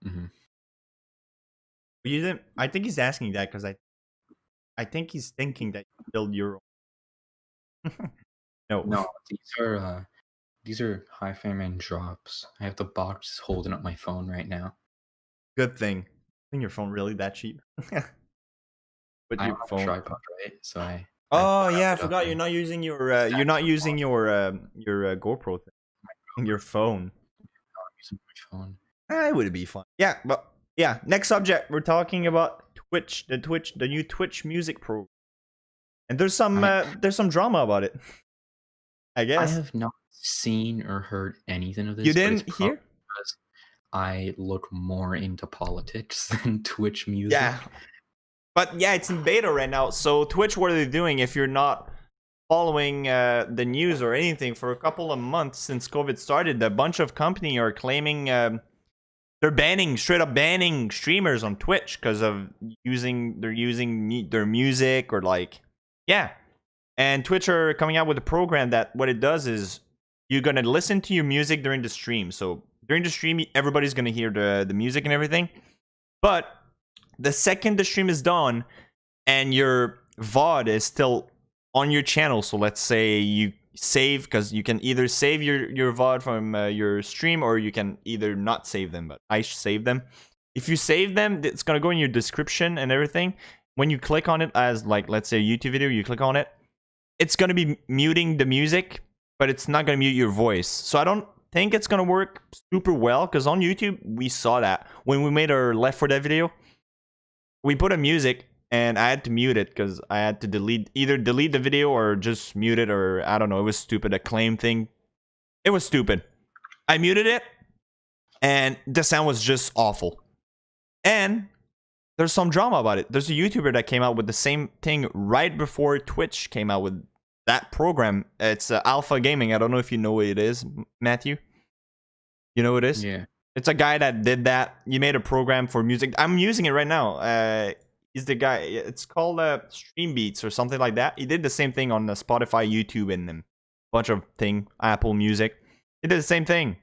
Mm-hmm. You didn't. I think he's asking that because I think he's thinking that you build your own. No, these are Hi-Fi-Man drops. I have the box holding up my phone right now. Good thing. I think your phone really that cheap. But I your have a phone. tripod, right? So I. Oh I yeah, I it up forgot. You're and- not using your your GoPro thing. Your phone. I'm using my phone. It would be fun. Yeah, but yeah. Next subject. We're talking about Twitch. The new Twitch music program. And there's some drama about it. I I guess. have not seen or heard anything of this. You but it's didn't hear? probably because I look more into politics than Twitch music. Yeah. But yeah, it's in beta right now. So Twitch, what are they doing? If you're not following the news or anything, for a couple of months since COVID started, a bunch of companies are claiming they're straight up banning streamers on Twitch because of using their music or like, yeah. And Twitch are coming out with a program that what it does is you're gonna listen to your music during the stream. So during the stream, everybody's gonna hear the music and everything. But the second the stream is done and your VOD is still on your channel, so let's say you save, because you can either save your VOD from your stream or you can either not save them, but I save them. If you save them, it's going to go in your description and everything. When you click on it as, like, let's say a YouTube video, you click on it, it's going to be muting the music, but it's not going to mute your voice. So I don't think it's going to work super well, because on YouTube, we saw that. When we made our Left 4 Dead video, we put a music, and I had to mute it, because I had to either delete the video or just mute it, or I don't know, it was stupid, a claim thing. It was stupid. I muted it, and the sound was just awful. And there's some drama about it. There's a YouTuber that came out with the same thing right before Twitch came out with that program. It's Alpha Gaming. I don't know if you know what it is, Matthew. You know what it is? Yeah. It's a guy that did that. He made a program for music. I'm using it right now. He's the guy. It's called Stream Beats or something like that. He did the same thing on the Spotify, YouTube, and a bunch of thing. Apple Music. He did the same thing.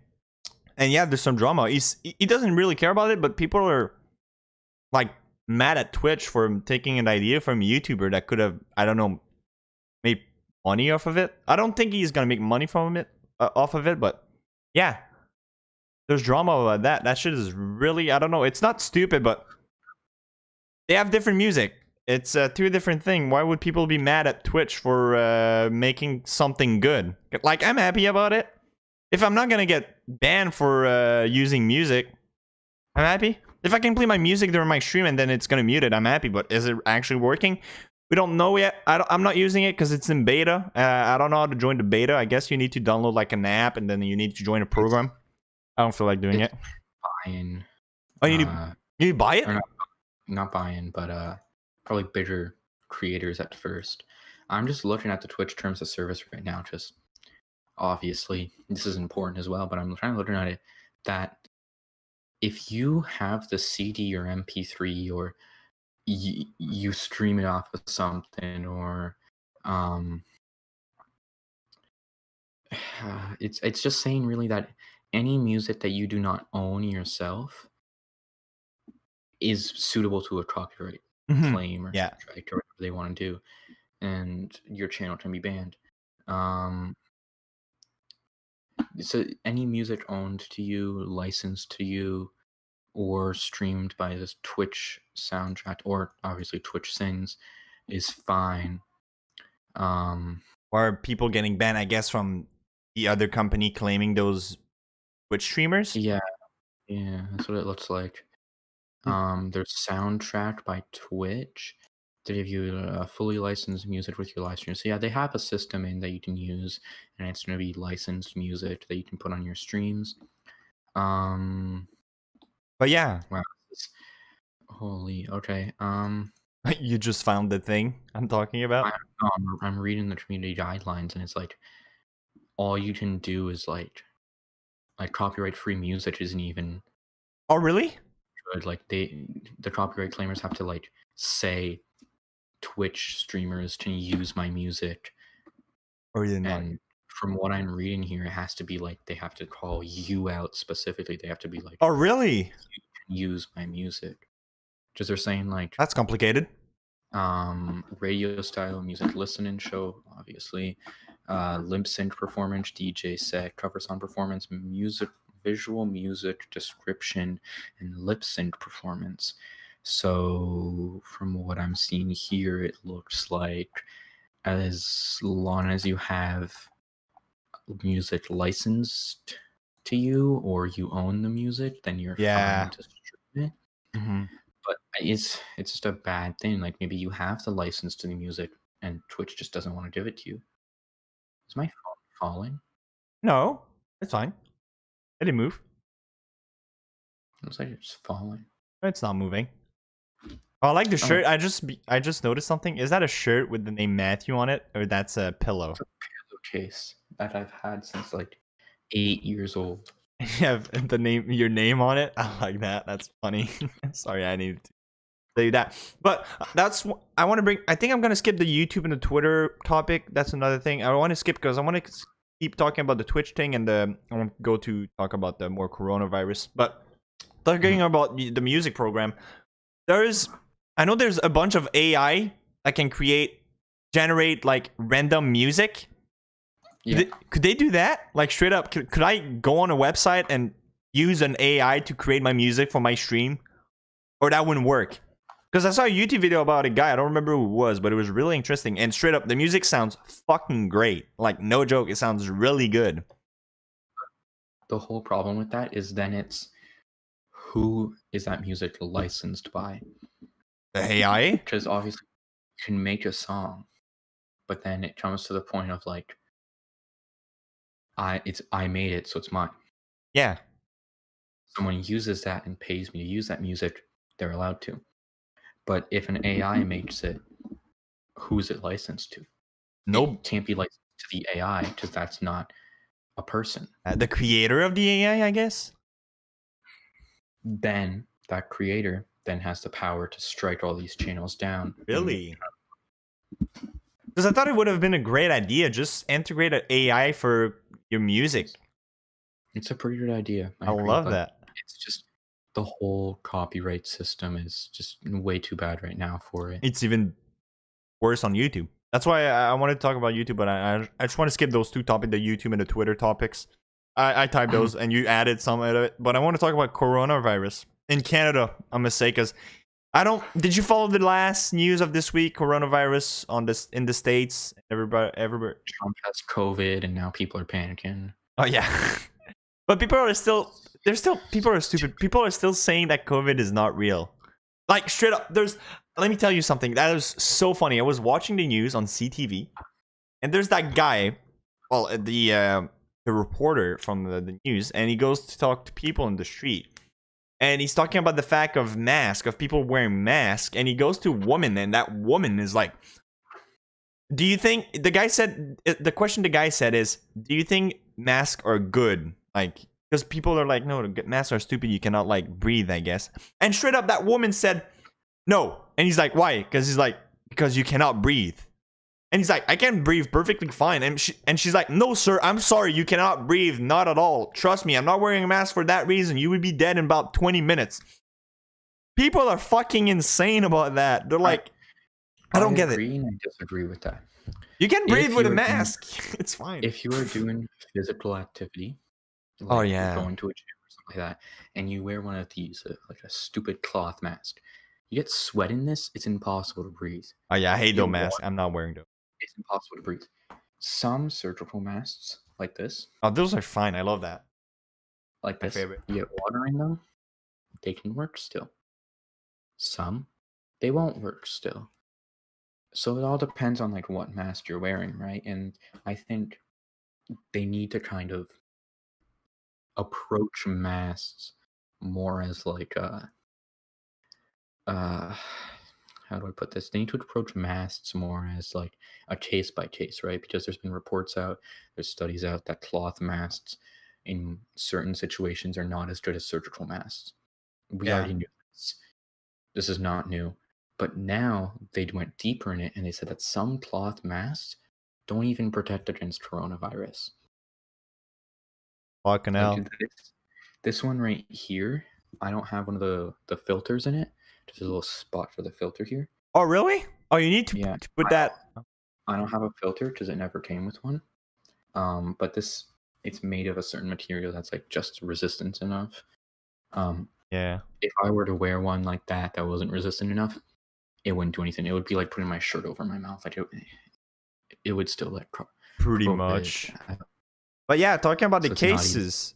And yeah, there's some drama. He doesn't really care about it, but people are like mad at Twitch for taking an idea from a YouTuber that could have, I don't know, made money off of it. I don't think he's gonna make money from it off of it, but yeah, there's drama about that. That shit is really, I don't know. It's not stupid, but they have different music. It's two different things. Why would people be mad at Twitch for making something good? Like, I'm happy about it. If I'm not gonna get banned for using music, I'm happy. If I can play my music during my stream and then it's gonna mute it, I'm happy. But is it actually working? We don't know yet. I'm not using it because it's in beta. I don't know how to join the beta. I guess you need to download like an app and then you need to join a program. I don't feel like doing it. Fine. Oh, you buy it? or not buy-in, but probably bigger creators at first. I'm just looking at the Twitch terms of service right now. Just obviously, this is important as well, but I'm trying to look at it that if you have the CD or MP3 or you stream it off of something or it's just saying really that any music that you do not own yourself is suitable to a copyright claim or strike or whatever they want to do, and your channel can be banned. So any music owned to you, licensed to you, or streamed by this Twitch soundtrack, or obviously Twitch Sings, is fine. Or are people getting banned, I guess, from the other company claiming those Twitch streamers? Yeah, that's what it looks like. There's Soundtrack by Twitch. They give you fully licensed music with your live stream. So yeah, they have a system in that you can use, and it's going to be licensed music that you can put on your streams. But yeah. Wow. Holy. Okay. You just found the thing I'm talking about? I'm reading the community guidelines, and it's like all you can do is like copyright free music isn't even. Oh really? Good. Like the copyright claimers have to like say Twitch streamers can use my music. Or you not? And from what I'm reading here, it has to be like they have to call you out specifically. They have to be like, oh really? You can use my music. Because they're saying like that's complicated. Radio style music listening show, obviously. Lip sync performance, DJ set, cover song performance, music, visual music description, and lip sync performance. So from what I'm seeing here, it looks like as long as you have music licensed to you or you own the music, then you're fine to stream it. But it's just a bad thing. Like maybe you have the license to the music and Twitch just doesn't want to give it to you. Is my phone falling? No, it's fine. It didn't move. Looks like it's falling. It's not moving. Oh, I like the shirt. I just noticed something. Is that a shirt with the name Matthew on it, or that's a pillow? It's a pillowcase that I've had since like 8 years old. You have your name on it. I like that. That's funny. Sorry, I needed to say that. But that's I want to bring. I think I'm gonna skip the YouTube and the Twitter topic. That's another thing I want to skip because I want to keep talking about the Twitch thing and I want to go to talk about the more coronavirus. But talking about the music program, I know there's a bunch of AI that can generate like random music. Yeah. Could they do that? Like straight up, could I go on a website and use an AI to create my music for my stream? Or that wouldn't work? Because I saw a YouTube video about a guy, I don't remember who it was, but it was really interesting. And straight up, the music sounds fucking great. Like, no joke, it sounds really good. The whole problem with that is then it's who is that music licensed by? The AI? Because obviously you can make a song, but then it comes to the point of like, I made it, so it's mine. Yeah. Someone uses that and pays me to use that music, they're allowed to. But if an AI makes it, who's it licensed to? Nope. It can't be licensed to the AI because that's not a person. The creator of the AI, I guess? Then that creator then has the power to strike all these channels down. Really? Because I thought it would have been a great idea. Just integrate an AI for your music. It's a pretty good idea. I love that. It's just the whole copyright system is just way too bad right now for it. It's even worse on YouTube. That's why I wanted to talk about YouTube, but I just want to skip those two topics, the YouTube and the Twitter topics. I typed those and you added some of it, but I want to talk about coronavirus in Canada. I'm gonna say because did you follow the last news of this week? Coronavirus in the States. Everybody. Trump has COVID, and now people are panicking. Oh yeah, but people are stupid. People are still saying that COVID is not real. Like straight up, let me tell you something that was so funny. I was watching the news on CTV, and there's that guy, well, the reporter from the news, and he goes to talk to people in the street. and he's talking about the fact of people wearing masks, and he goes to a woman, and that woman is like, do you think, the question the guy said is, do you think masks are good? Like, because people are like, no, masks are stupid, you cannot like breathe, I guess. And straight up that woman said no. And he's like, why? Because he's like, because you cannot breathe. And he's like, I can breathe perfectly fine. And she's like, no, sir, I'm sorry, you cannot breathe. Not at all. Trust me, I'm not wearing a mask for that reason. You would be dead in about 20 minutes. People are fucking insane about that. They're like, I don't get it. And I disagree with that. You can breathe If with a you're doing- mask. It's fine. If you are doing physical activity, Oh, like yeah. going to a gym or something like that, and you wear one of these, like a stupid cloth mask, you get sweat in this, it's impossible to breathe. Oh yeah, I hate You those masks. I'm not wearing those. It's impossible to breathe. Some surgical masks, like this, Oh, those are fine. I love that. like My this, favorite. you get water in them, they can work still. Some, they won't work still. So it all depends on like what mask you're wearing, right? And I think they need to kind of approach masks more as like how do I put this? They need to approach masks more as like a case by case, right? Because there's been reports out, there's studies out that cloth masks in certain situations are not as good as surgical masks. We Yeah. already knew this. This is not new. But now they went deeper in it and they said that some cloth masks don't even protect against coronavirus. Fucking hell. Like this one right here, I don't have one of the filters in it. Just a little spot for the filter here. Oh really? Oh, you need to, Yeah, to put that. I don't have a filter because it never came with one. But it's made of a certain material that's like just resistant enough. Yeah. If I were to wear one like that wasn't resistant enough, it wouldn't do anything. It would be like putting my shirt over my mouth. Like it would still like Pretty COVID. much. But yeah, talking about So the it's not even- cases.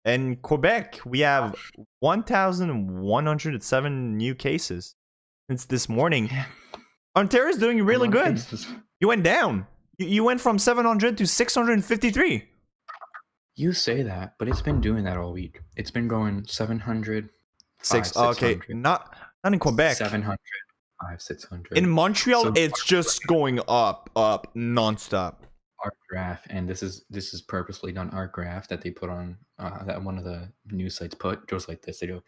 In Quebec, we have 1,107 new cases since this morning. Yeah. Ontario's doing really A lot of good. cases. You went down. You went from 700 to 653. You say that, but it's been doing that all week. It's been going 700, Okay, 600, not in Quebec. 700, 600. In Montreal, So- it's just going up nonstop. Art graph, and this is purposely done art graph that they put on that one of the news sites put goes like this. They go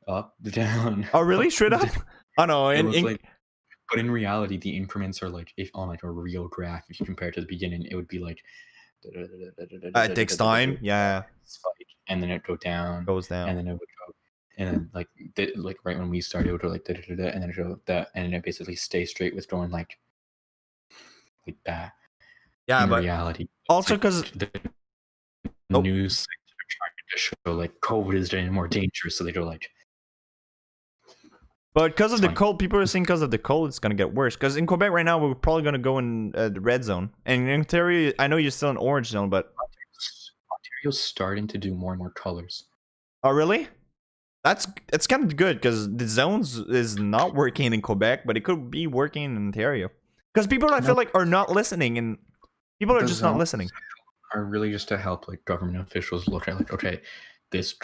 up, down. Oh, really? up, Straight up? down. I know. It And looks like, but in reality, the increments are like if on like a real graph. If you compare it to the beginning, it would be like. it takes time. Yeah, Spike, and then it go down, goes down. and then it would go, and then like like right when we started, it would go like and then it go that, and then it basically stay straight with going like that. Yeah, in but reality, also like, 'cause- the Oh. news sites are trying to show like COVID is getting more dangerous, so they go like, But because of It's the fine. cold, people are saying because of the cold, it's gonna get worse. Because in Quebec right now, we're probably gonna go in the red zone. And in Ontario, I know you're still in orange zone, but Ontario's starting to do more and more colors. oh really? It's kind of good because the zones is not working in Quebec, but it could be working in Ontario. Because people I feel No. like are not listening, and people are The just not zones listening. Are really just to help like government officials look at like, okay, this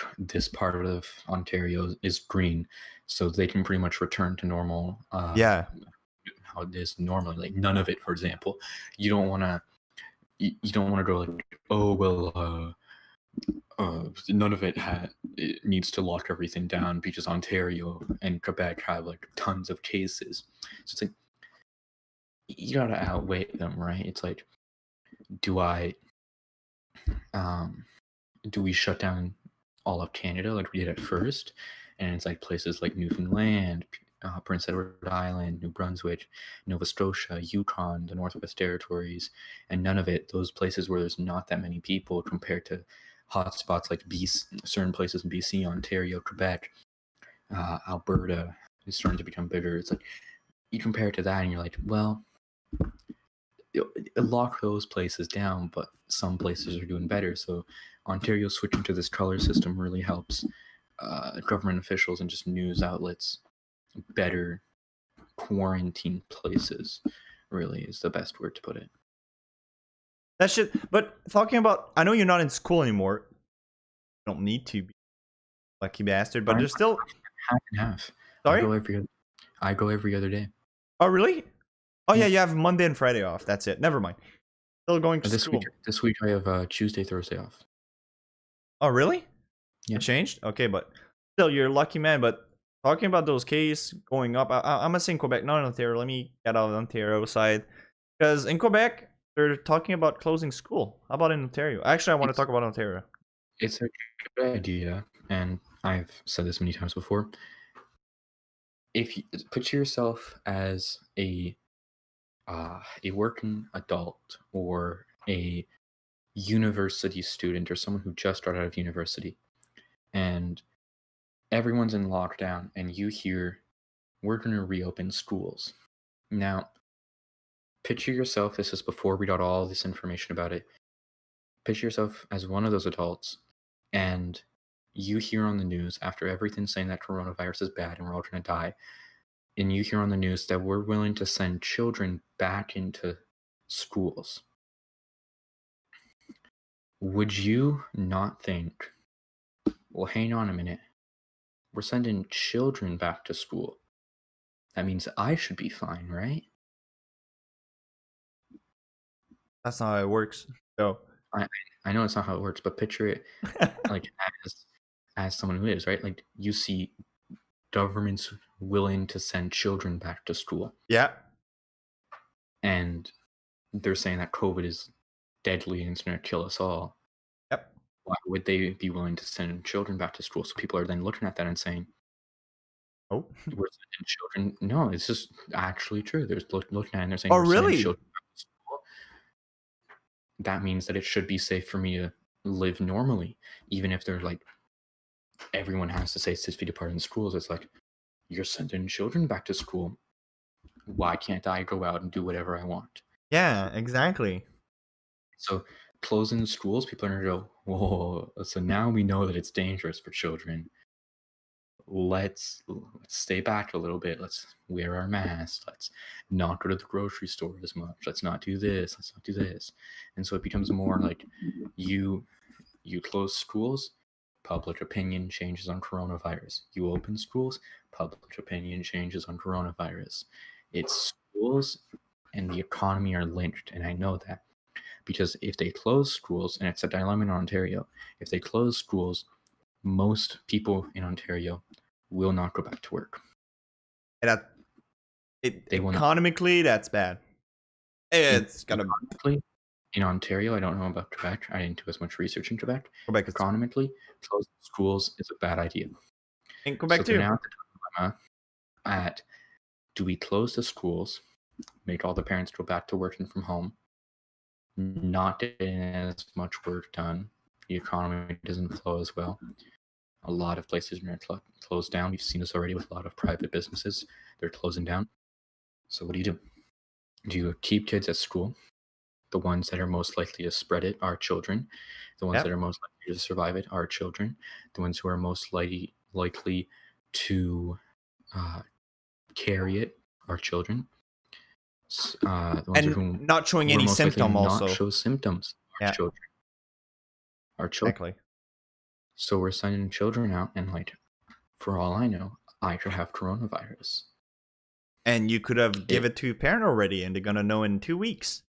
part of Ontario is green, so they can pretty much return to normal. Yeah, How it is normally. Like none of it, for example, you don't want to. You don't want to go like, oh well, none of it needs to lock everything down because Ontario and Quebec have like tons of cases. So it's like you gotta outweigh them, right? It's like, do we shut down all of Canada like we did at first? And it's like places like Newfoundland, Prince Edward Island, New Brunswick, Nova Scotia, Yukon, the Northwest Territories, and none of it, those places where there's not that many people compared to hotspots like BC, certain places in BC, Ontario, Quebec, Alberta is starting to become bigger. It's like you compare it to that and you're like, well, lock those places down, but some places are doing better. So Ontario switching to this color system really helps government officials and just news outlets better quarantine places, really is the best word to put it. that shit. But talking about, I know you're not in school anymore. You don't need to be. Lucky bastard. But I'm there's still. half and half. Sorry? I go every other day. Oh, really? Oh, yeah, Yeah. you have Monday and Friday off. That's it. Never mind. Still going to This school. week I have Tuesday, Thursday off. Oh, really? Yeah. It changed? Okay, but still, you're a lucky man. But talking about those cases going up, I'm going to say in Quebec, not in Ontario. Let me get out of the Ontario side. Because in Quebec, they're talking about closing school. How about in Ontario? Actually, I want to talk about Ontario. It's a good idea, and I've said this many times before. If you put yourself as a working adult or a university student or someone who just started out of university, and everyone's in lockdown, and you hear we're going to reopen schools. Now, picture yourself, this is before we got all this information about it. Picture yourself as one of those adults, and you hear on the news after everything saying that coronavirus is bad and we're all going to die, and you hear on the news that we're willing to send children back into schools. Would you not think, well, hang on a minute, we're sending children back to school. That means I should be fine, right? That's not how it works. So. I know it's not how it works, but picture it like as someone who is, right? Like you see governments willing to send children back to school. Yeah. And they're saying that COVID is deadly and it's going to kill us all. Yep. Why would they be willing to send children back to school? So people are then looking at that and saying, oh, we're sending children. No, it's just actually true. They're looking at it and they're saying, oh, we're sending really? children back to school. That means that it should be safe for me to live normally, even if they're like, everyone has to stay 6 feet apart in schools. It's like, you're sending children back to school. Why can't I go out and do whatever I want? Yeah, exactly. So closing schools, people are going to go, whoa, so now we know that it's dangerous for children. Let's stay back a little bit. Let's wear our masks. Let's not go to the grocery store as much. Let's not do this. Let's not do this. And so it becomes more like you close schools, public opinion changes on coronavirus. You open schools, public opinion changes on coronavirus. It's schools and the economy are linked, and I know that. Because if they close schools, and it's a dilemma in Ontario, if they close schools, most people in Ontario will not go back to work. And They will not. economically, that's bad. It's gonna in Ontario, I don't know about Quebec. I didn't do as much research in Quebec. Quebec. Economically, closing schools is a bad idea. In Quebec so too. Now at the dilemma at do we close the schools, make all the parents go back to working from home, not getting as much work done, the economy doesn't flow as well. A lot of places are going to close down. We've seen this already with a lot of private businesses. They're closing down. So what do? Do you keep kids at school? The ones that are most likely to spread it are children. The ones that are most likely to survive it are children. The ones who are most likely to carry it are children. The ones and not showing any symptom also. Not show symptoms are children. Are children. Exactly. So we're sending children out, and like, for all I know, I could have coronavirus. And you could have give it to your parent already, and they're gonna know in 2 weeks.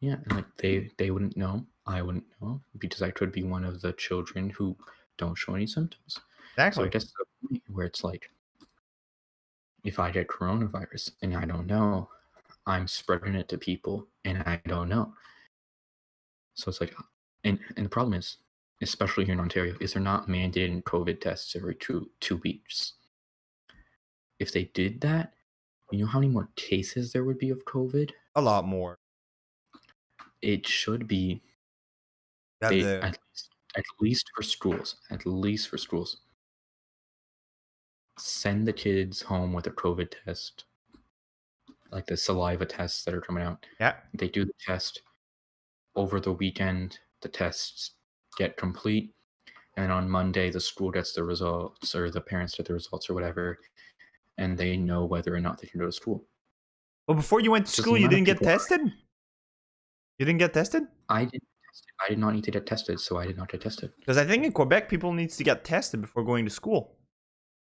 Yeah, and like they wouldn't know, I wouldn't know, because I could be one of the children who don't show any symptoms. Exactly. So it gets to the point where it's like, if I get coronavirus and I don't know, I'm spreading it to people and I don't know. So it's like, and the problem is, especially here in Ontario, is they're not mandating COVID tests every two weeks. If they did that, you know how many more cases there would be of COVID? A lot more. It should be at least for schools. At least for schools. Send the kids home with a COVID test, like the saliva tests that are coming out. Yeah. They do the test over the weekend. The tests get complete, and on Monday the school gets the results, or the parents get the results, or whatever, and they know whether or not they can go to school. Well, before you went to school, you didn't get tested? You didn't get tested? I didn't get tested. I did not need to get tested, so I did not get tested. Because I think in Quebec, people needs to get tested before going to school.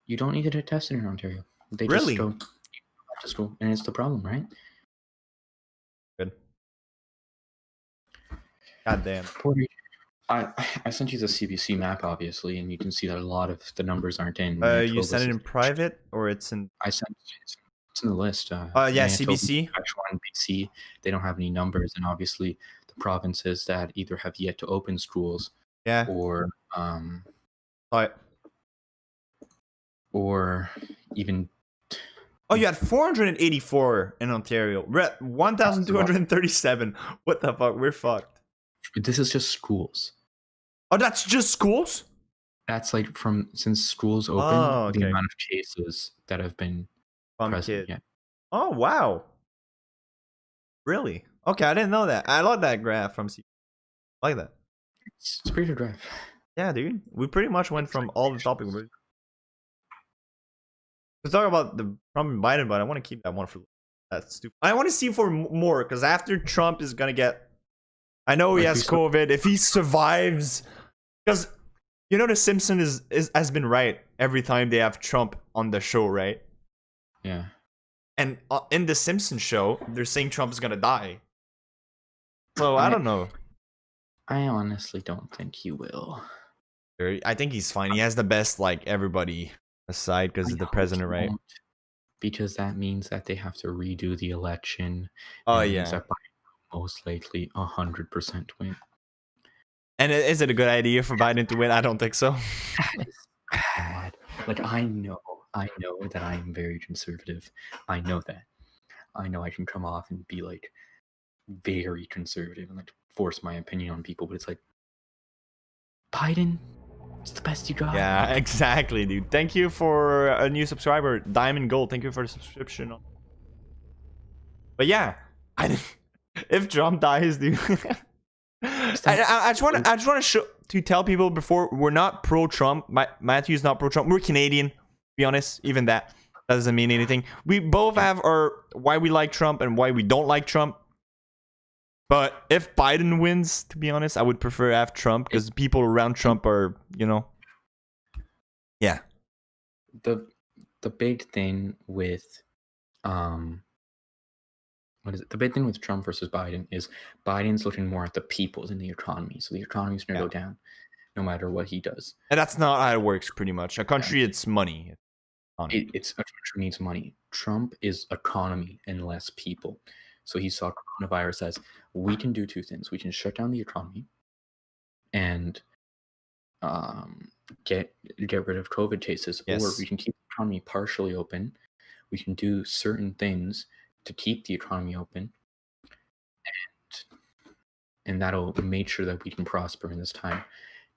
You don't need to get tested in Ontario. They Really? just go back to school, and it's the problem, right? Good. God damn. I sent you the CBC map, obviously, and you can see that a lot of the numbers aren't in. You Manitoba sent it in is- private or it's in? I sent it's in the list. Yeah, Manitoba, CBC. Saskatchewan, BC, they don't have any numbers, and obviously the provinces that either have yet to open schools Yeah. or even Oh, you had 484 in Ontario. We're at 1,237. What the fuck? We're fucked. this is just schools. Oh, that's just schools? That's like from since schools open, Oh, the okay. amount of cases that have been From present. kid. Yeah. Oh, wow. Really? Okay, I didn't know that. I love that graph from C. I like that. It's pretty good drive. Yeah, dude. We pretty much went from all the topics. Let's talk about the Trump and Biden, but I want to keep that one for that's stupid. I want to see for more because after Trump is gonna get. I know he Like, has we saw- COVID. If he survives, because you know the Simpson is has been right every time they have Trump on the show, right? Yeah. And in the Simpson show, they're saying Trump is gonna die. So I don't know. I honestly don't think he will. I think he's fine. He has the best, like everybody aside, because I of the hope president, he right? won't, because that means that they have to redo the election. Oh and it means yeah. that Biden will most likely 100% win. And is it a good idea for Biden to win? I don't think so. That is bad. Like I know that I am very conservative. I know that. I know I can come off and be like very conservative and like force my opinion on people, but it's like Biden, it's the best you got. Yeah, exactly, dude. Thank you for a new subscriber, Diamond Gold. Thank you for the subscription. But yeah, if Trump dies, dude. I just want to show to tell people before we're not pro Trump. Matthew's not pro Trump. We're Canadian. To be honest, even that doesn't mean anything. We both have our why we like Trump and why we don't like Trump. But if Biden wins, to be honest, I would prefer to have Trump because people around Trump are, yeah. The big thing with what is it? The big thing with Trump versus Biden is Biden's looking more at the people than the economy. So the economy's gonna go down no matter what he does. And that's not how it works, pretty much. A country, it's money. It's a country needs money. Trump is economy and less people. So he saw coronavirus as we can do two things. We can shut down the economy and get rid of COVID cases, or Yes. we can keep the economy partially open. We can do certain things to keep the economy open, and that'll make sure that we can prosper in this time.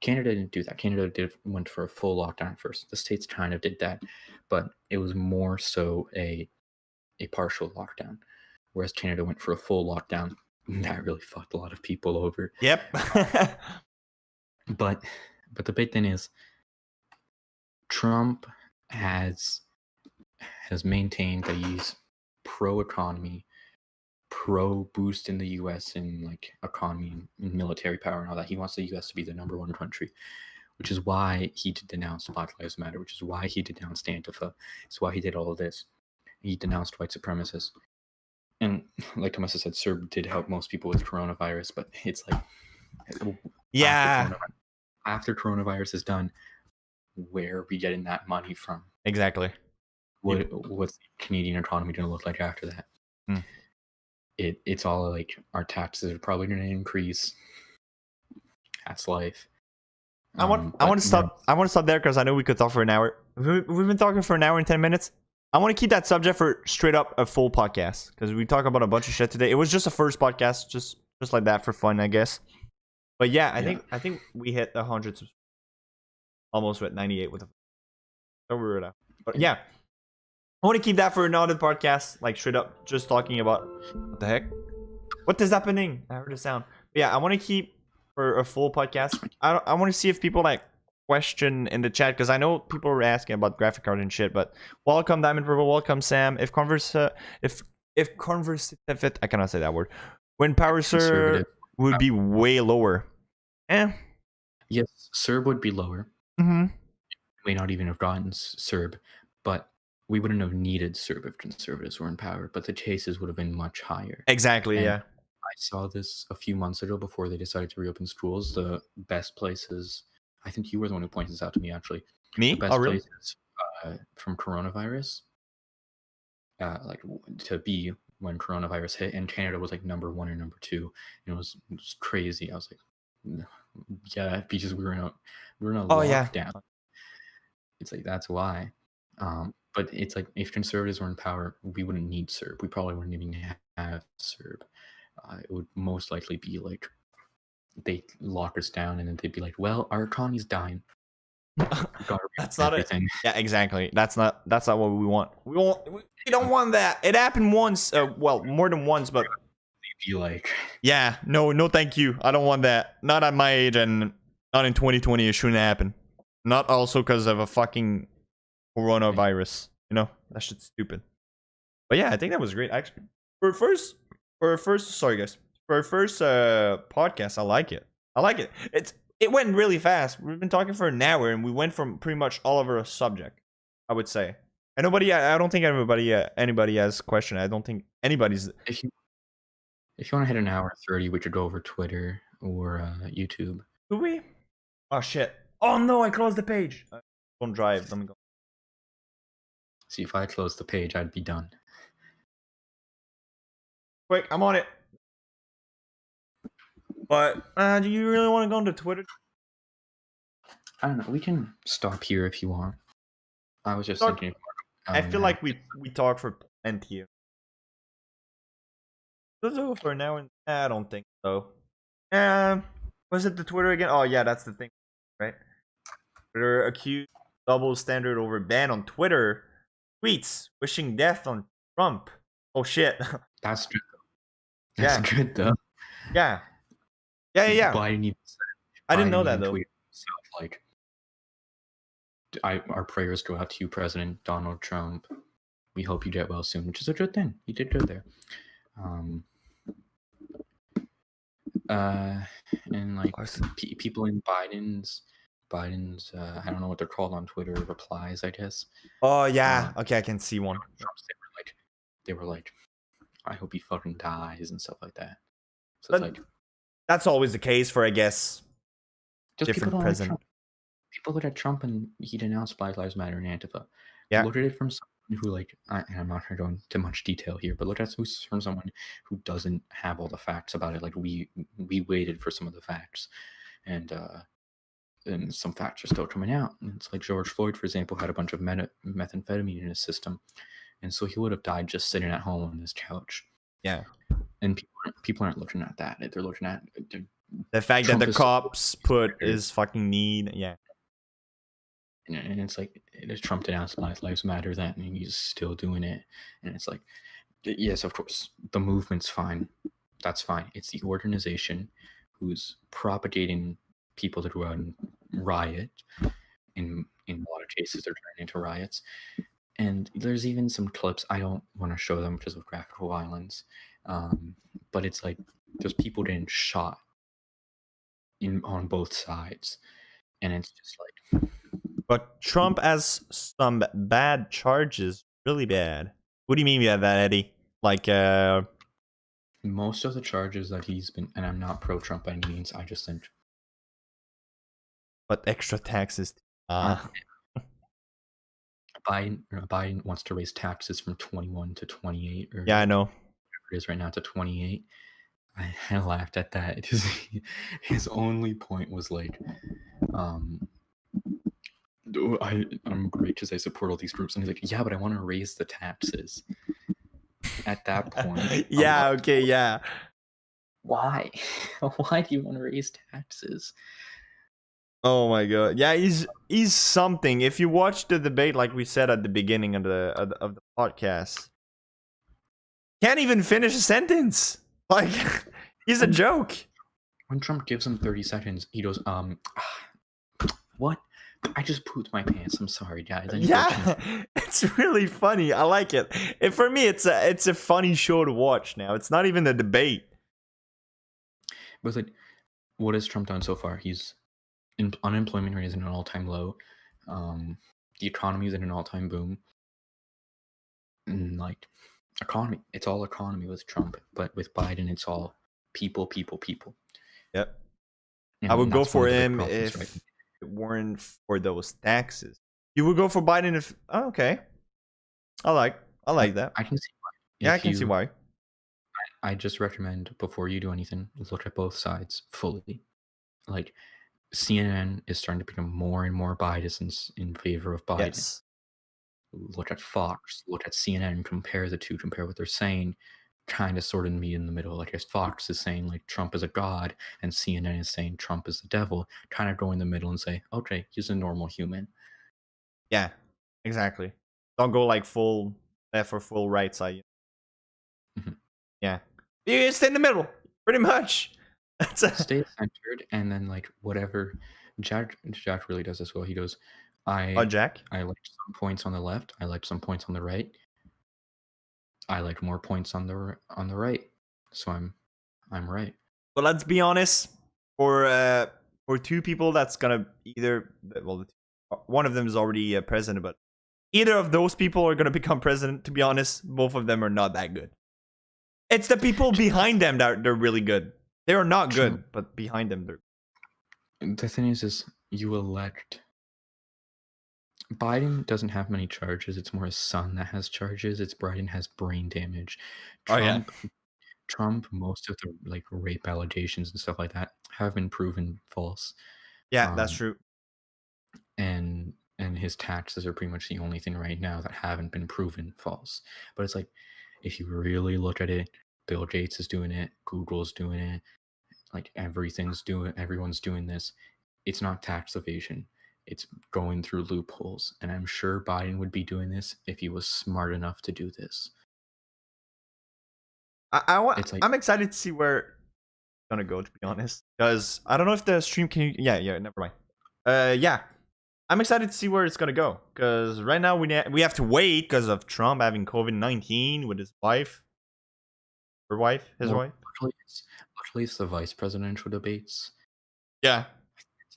Canada didn't do that. Canada went for a full lockdown first. The States kind of did that, but it was more so a partial lockdown. Whereas Canada went for a full lockdown. That really fucked a lot of people over. Yep. But the big thing is Trump has maintained that he's pro economy, pro boost in the US in like economy and military power and all that. He wants the US to be the number one country, which is why he denounced Black Lives Matter, which is why he denounced Antifa. It's why he did all of this. He denounced white supremacists. And like Thomas said, CERB did help most people with coronavirus, but it's like, Yeah. After coronavirus is done, where are we getting that money from? Exactly. What's the Canadian economy going to look like after that? Hmm. It's all like our taxes are probably going to increase. That's life. I want to stop. I want to stop there because I know we could talk for an hour. We've been talking for an hour and 10 minutes. I want to keep that subject for straight up a full podcast because we talk about a bunch of shit today. It was just a first podcast, just like that for fun, I guess. But yeah, I think we hit the hundreds, almost at 98 with the. So we're at. But yeah, I want to keep that for another podcast, like straight up, just talking about what the heck, what is happening. I heard a sound. But yeah, I want to keep for a full podcast. I want to see if people like question in the chat because I know people are asking about graphic card and shit. But welcome Diamond Purple, welcome Sam. If conversative, I cannot say that word. When Power Sir, would be way lower. Yes, Serb would be lower. Mm-hmm. May not even have gotten Serb, but we wouldn't have needed Serb if conservatives were in power. But the chases would have been much higher. Exactly. And Yeah. I saw this a few months ago before they decided to reopen schools. The best places, I think you were the one who pointed this out to me, actually. Me? The best Oh, really? places from coronavirus, to be when coronavirus hit, and Canada was like number 1 or number 2. And it was crazy. I was like, yeah, because we were in a Oh, yeah. lockdown. It's like that's why. But it's like if conservatives were in power, we wouldn't need Serb. We probably wouldn't even have Serb. It would most likely be like they lock us down, and then they'd be like, "Well, our economy's dying. That's not it. everything." Yeah, exactly. That's not what we want. We don't want that. It happened once. Well, more than once, but They'd be like, yeah, no, thank you. I don't want that. Not at my age, and not in 2020. It shouldn't happen. Not also because of a fucking coronavirus. You know, that shit's stupid. But yeah, I think that was great. Actually, for a first, sorry guys, for our first podcast, I like it. It went really fast. We've been talking for an hour, and we went from pretty much all of our subject, I would say. And I don't think anybody has a question. I don't think anybody's. if you want to hit an hour 30, we could go over Twitter or YouTube. Do we? Oh shit! Oh no, I closed the page. Don't drive. Let me go. See, if I closed the page, I'd be done. Quick, I'm on it. But do you really want to go into Twitter? I don't know. We can stop here if you want. I was just Start- thinking. I feel like we talked for plenty. Let's go for an hour. I don't think so. Was it the Twitter again? Oh yeah, that's the thing, right? Twitter accused double standard over ban on Twitter. Tweets wishing death on Trump. Oh shit. That's good. Yeah. That's good though. Yeah. Biden even said I didn't Biden know that even though. tweeted himself, like, our prayers go out to you, President Donald Trump. We hope you get well soon, which is a good thing. You did good there. And like people in Biden's I don't know what they're called on Twitter, replies, I guess. Oh yeah. Okay, I can see one. Trump's, they were like, I hope he fucking dies and stuff like that. So But it's like, that's always the case for, I guess, just people different don't like president. Trump. People look at Trump and he denounced Black Lives Matter and Antifa. Yeah. Look at it from someone who, like, and I'm not going to go into much detail here, but look at it from someone who doesn't have all the facts about it. Like, we waited for some of the facts, and some facts are still coming out. And it's like George Floyd, for example, had a bunch of methamphetamine in his system, and so he would have died just sitting at home on his couch. Yeah. And people aren't looking at that. They're looking at The fact Trump that the is- cops put his fucking need. Yeah. and it's like, Trump denounced Black Lives Matter then, and he's still doing it. And it's like, yes, of course, the movement's fine. That's fine. It's the organization who's propagating people to go out and riot. In a lot of cases, they're turning into riots. And there's even some clips, I don't want to show them because of graphical violence, but it's like there's people getting shot on both sides, and it's just like, But Trump has some bad charges. Really bad. What do you mean by that, Eddie? Like, most of the charges that he's been, and I'm not pro-Trump by any means, I just think but extra taxes. Biden wants to raise taxes from 21 to 28, or Yeah, I know. whatever it is right now, to 28. I laughed at that. His only point was like, I'm great because I support all these groups, and he's like, yeah, but I want to raise the taxes. At that point, Yeah. Okay. Yeah. why? Why do you want to raise taxes? Oh my god. Yeah, he's something. If you watch the debate, like we said at the beginning of the podcast, can't even finish a sentence. Like, he's a joke. When Trump gives him 30 seconds, he goes, what? I just pooped my pants. I'm sorry, guys. I need to change." Yeah, it's really funny. I like it. And for me, it's a funny show to watch now. It's not even a debate. But like, what has Trump done so far? Unemployment rate is at an all-time low. The economy is at an all-time boom. And like, economy, it's all economy with Trump, but with Biden, it's all people, people, people. Yep. And I would go that's one for of the big him problems, if right? it weren't for those taxes. You would go for Biden if okay. I like that. I can see why. Yeah, I If can see you- why. I just recommend before you do anything, look at both sides fully. Like, CNN is starting to become more and more biased in favor of Biden. Yes. Look at Fox, look at CNN, compare the two, compare what they're saying, kind of sort of meet in the middle. Like, if Fox is saying like Trump is a god and CNN is saying Trump is the devil, kind of go in the middle and say, okay, he's a normal human. Yeah. Exactly. Don't go like full left or full right side. Mhm. Yeah. You stay in the middle, pretty much. That's Stay centered, and then like whatever Jack really does this well. He goes, Jack. I liked some points on the left. I liked some points on the right. I like more points on the right. So I'm right. But let's be honest. For two people, that's gonna either one of them is already president, but either of those people are gonna become president. To be honest, both of them are not that good. It's the people behind them that they're really good. They are not good, True. but behind them they're. The thing is you elect. Biden doesn't have many charges. It's more his son that has charges. It's Biden has brain damage. Oh, yeah. Trump, most of the like rape allegations and stuff like that have been proven false. Yeah, that's Um, true. And his taxes are pretty much the only thing right now that haven't been proven false. But it's like, if you really look at it, Bill Gates is doing it, Google's doing it, like everyone's doing this. It's not tax evasion. It's going through loopholes. And I'm sure Biden would be doing this if he was smart enough to do this. It's like- I'm excited to see where it's gonna go. To be honest, because I don't know if the stream can. Yeah, never mind. Yeah, I'm excited to see where it's gonna go. Because right now we have to wait because of Trump having COVID-19 with his wife. Her wife, his Well, wife. Luckily, it's the vice presidential debates. Yeah,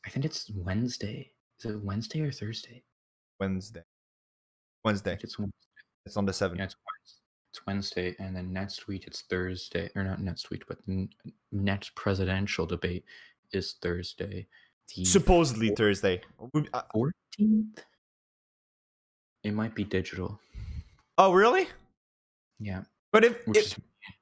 I think it's Wednesday. Is it Wednesday or Thursday? Wednesday. I think it's Wednesday. It's on the 7th. Yeah, it's Wednesday, and then next week it's Thursday, or not next week, but the next presidential debate is Thursday. Supposedly Thursday. 14th. It might be digital. Oh, really? Yeah, But if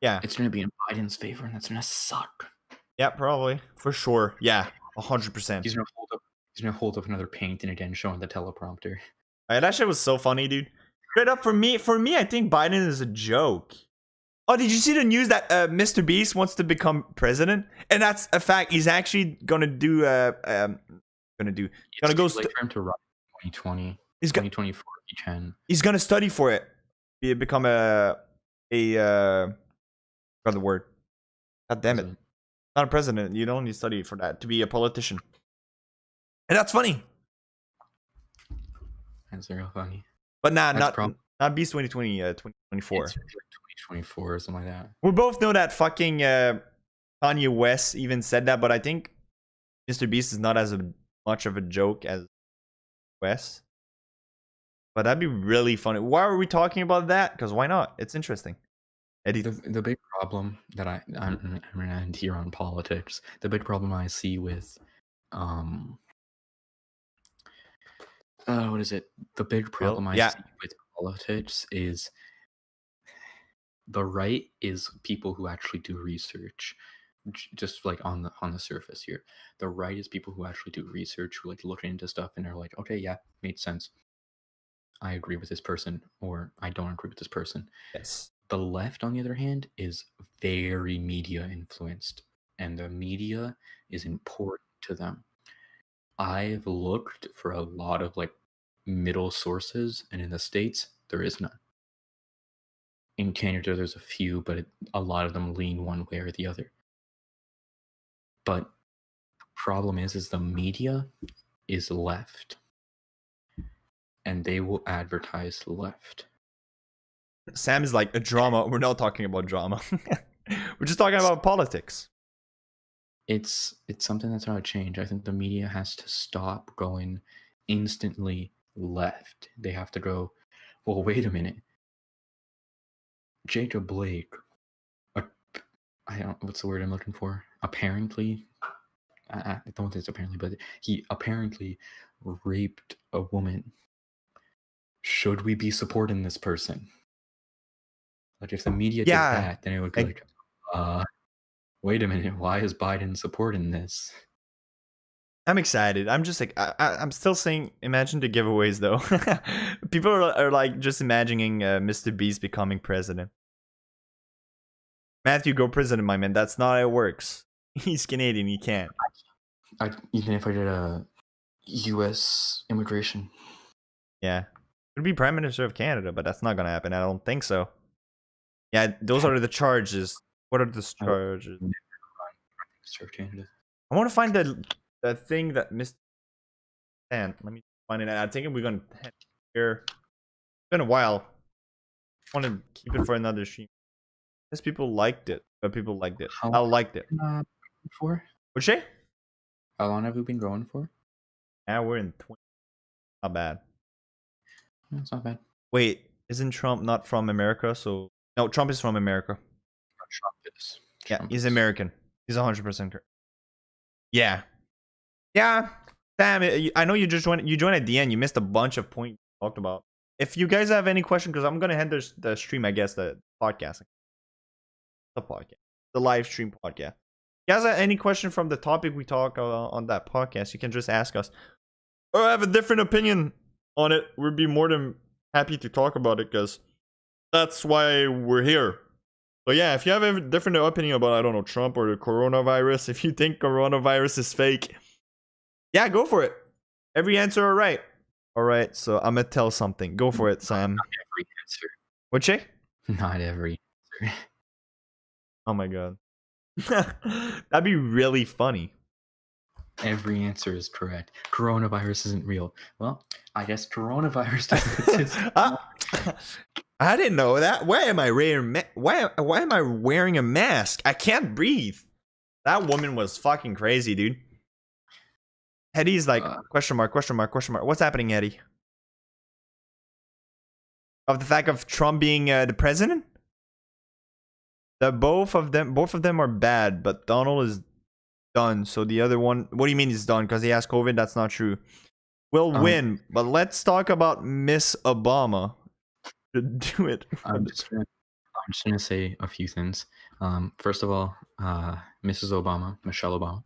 yeah, it's gonna be in Biden's favor, and that's gonna suck. yeah, probably for sure. Yeah, 100%. He's gonna hold up another painting again, showing the teleprompter. That shit was so funny, dude. Straight up for me, I think Biden is a joke. Oh, did you see the news that Mr. Beast wants to become president? And that's a fact. He's actually gonna do. Gonna go. For him to run 2020. He's 2024. He can. He's gonna study for it. Become a forgot the word. God damn it! Not a president. You don't need to study for that to be a politician. And that's funny. That's real funny. But That's not Beast 2020, 2024. It's like 2024 or something like that. We both know that fucking Kanye West even said that, but I think Mr. Beast is not as much of a joke as West. But that'd be really funny. Why are we talking about that? Because why not? It's interesting. Eddie. The big problem that I'm gonna end here on politics. The big problem I see with what is it? The big problem I see with politics is the right is people who actually do research. Just like on the surface here, the right is people who actually do research, who like look into stuff and are like, okay, yeah, made sense. I agree with this person, or I don't agree with this person. Yes. The left, on the other hand, is very media influenced, and the media is important to them. I've looked for a lot of like middle sources, and in the States, there is none. In Canada, there's a few, but a lot of them lean one way or the other. But the problem is the media is left, and they will advertise left. Sam is like a drama. We're not talking about drama. We're just talking about politics. it's something that's not a change. I think the media has to stop going instantly left. They have to go, well, wait a minute. Jacob Blake, I don't, what's the word I'm looking for? Apparently, I don't think it's apparently, but he apparently raped a woman. Should we be supporting this person? Like, if the media Yeah, did that, then it would be like- like, wait a minute, why is Biden supporting this? I'm excited. I'm just like I'm still saying imagine the giveaways though. People are like just imagining Mr. Beast becoming president. Matthew, go president, my man. That's not how it works. He's Canadian. He can't. Even if I did a U.S. immigration, Yeah, could be prime minister of Canada, but that's not gonna happen. I don't think so. Yeah, those are the charges. What are the charges? Serve Canada. I want to find the thing that Mr. Dan. Let me find it. I think we're gonna here. It's been a while. I want to keep it for another stream. Because people liked it, but people liked it. How I liked it. For What'd you say? how long have we been going for? Now we're in 20. Not bad. It's not bad. Wait, isn't Trump not from America? So no, Trump is from America. Trump is. Yeah, Trump he's is. American. He's 100% correct. Yeah, yeah. Sam, I know you just joined. You joined at the end. You missed a bunch of points we talked about. If you guys have any question, because I'm gonna end the stream, I guess the podcast, the live stream podcast. If you guys have any question from the topic we talk on that podcast, you can just ask us. Or I have a different opinion on it. We'd be more than happy to talk about it because that's why we're here. So yeah, if you have a different opinion about, I don't know, Trump or the coronavirus, if you think coronavirus is fake, yeah, go for it. Every answer all right. All right, so I'm gonna tell something. Go for it, Sam. Not every answer. What'd you say? Not every answer. Oh my god. That'd be really funny. Every answer is correct. Coronavirus isn't real. Well, I guess coronavirus doesn't exist. I didn't know that. Why am I wearing why am I wearing a mask? I can't breathe. That woman was fucking crazy, dude. Eddie's like question mark. What's happening, Eddie? Of the fact of Trump being the president? Both of them are bad, but Donald is done. So the other one, what do you mean he's done? Because he has COVID? That's not true. We'll win, but let's talk about Miss Obama. Do it. I'm just gonna say a few things. First of all, Mrs. Obama, Michelle Obama,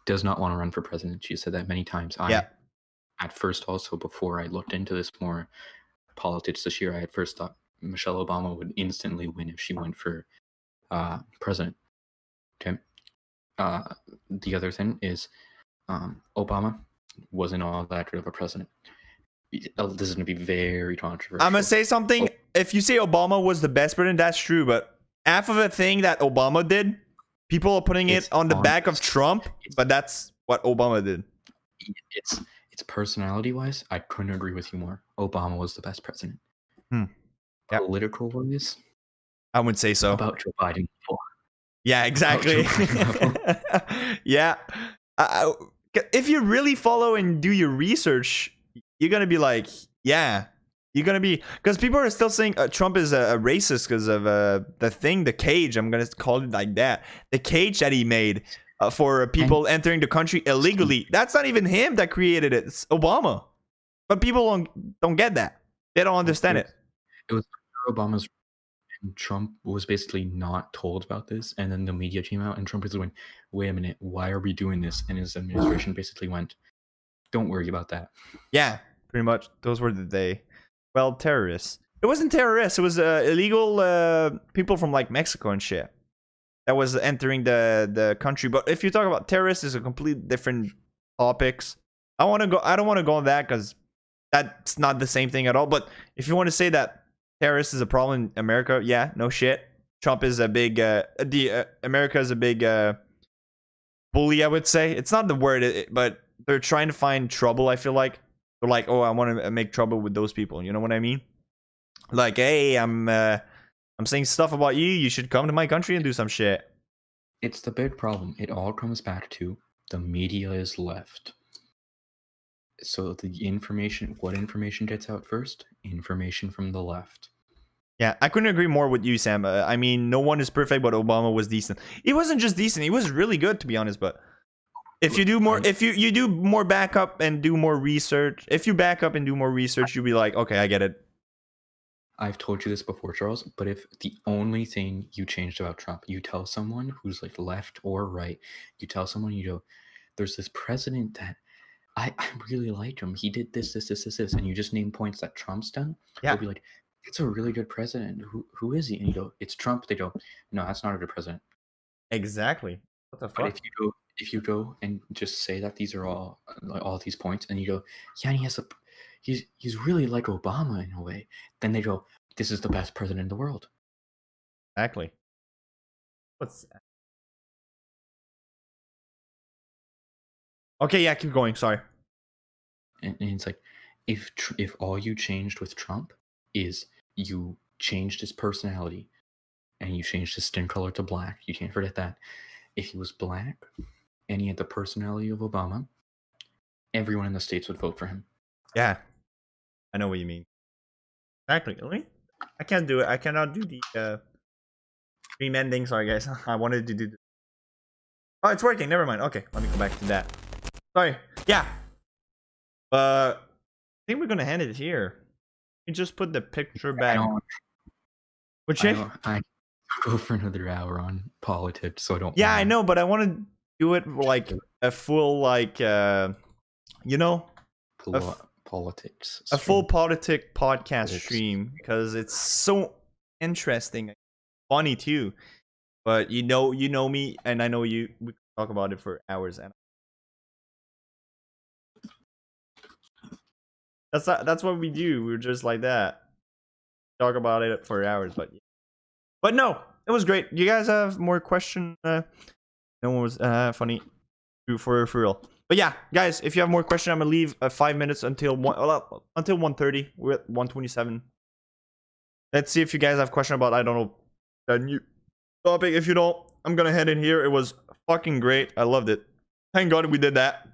does not want to run for president. She said that many times. Yeah. At first, also before I looked into this more politics this year, I at first thought Michelle Obama would instantly win if she went for president. Okay. The other thing is, Obama wasn't all that good of a president. This is going to be very controversial. I'm gonna say something. If you say Obama was the best president, that's true. But half of the thing that Obama did, people are putting it on the back of Trump. But that's what Obama did. It's personality-wise, I couldn't agree with you more. Obama was the best president. Yep. Political-wise, I would say so. about Joe Biden. Yeah, exactly. Yeah. If you really follow and do your research, you're gonna be like, yeah, you're gonna be, because people are still saying Trump is a racist because of the cage. I'm gonna call it like that. The cage that he made for people entering the country illegally. That's not even him that created it. It's Obama. But people don't get that. They don't understand it. It was Obama's. And Trump was basically not told about this, and then the media came out, and Trump basically went, "Wait a minute, why are we doing this?" And his administration basically went, "Don't worry about that." Yeah, pretty much. Those were terrorists. It wasn't terrorists. It was illegal people from like Mexico and shit that was entering the country. But if you talk about terrorists, it's a complete different topics. I don't want to go on that because that's not the same thing at all. But if you want to say that terrorists is a problem in America, yeah, no shit. Trump is a big America is a big bully, I would say. It's not the word, but they're trying to find trouble. I feel like they're like, oh, I want to make trouble with those people. You know what I mean? Like, hey, I'm saying stuff about you. You should come to my country and do some shit. It's the big problem. It all comes back to the media is left. So what information gets out first? Information from the left. Yeah, I couldn't agree more with you, Sam. I mean, no one is perfect, but Obama was decent. He wasn't just decent; he was really good, to be honest. But if you do more, if you do more backup and do more research, if you back up and do more research, you'll be like, okay, I get it. I've told you this before, Charles, but if the only thing you changed about Trump, you tell someone who's like left or right, you tell someone, you go, there's this president that I really like him. He did this, and you just name points that Trump's done. Yeah. They'll be like, it's a really good president. Who is he? And you go, it's Trump. They go, no, that's not a good president. Exactly. What the But fuck? if you go and just say that these are all these points, and you go, yeah, and he's really like Obama in a way, then they go, this is the best president in the world. Exactly. What's that? Okay, yeah, keep going. Sorry. And it's like, if all you changed with Trump is you changed his personality and you changed his skin color to black, you can't forget that. If he was black and he had the personality of Obama, everyone in the States would vote for him. Yeah, I know what you mean. Exactly. Really? I can't do it. I cannot do the stream ending. Sorry, guys. I wanted to do. Oh, it's working. Never mind. Okay, let me go back to that. Sorry. Yeah. I think we're gonna end it here. You just put the picture back. Which I go for another hour on politics, so I don't. Yeah, I know, but I want to do it like a full, like, you know, politics. a full politic podcast stream because it's so interesting, funny too. But you know me, and I know you. We can talk about it for hours, and that's what we do. We're just like that. Talk about it for hours, but no, it was great. You guys have more questions? No one was funny for real. But yeah, guys, if you have more questions, I'm gonna leave 5 minutes until 1:30. We're at 1:27. Let's see if you guys have questions about, I don't know, a new topic. If you don't, I'm gonna head in here. It was fucking great. I loved it. Thank God we did that.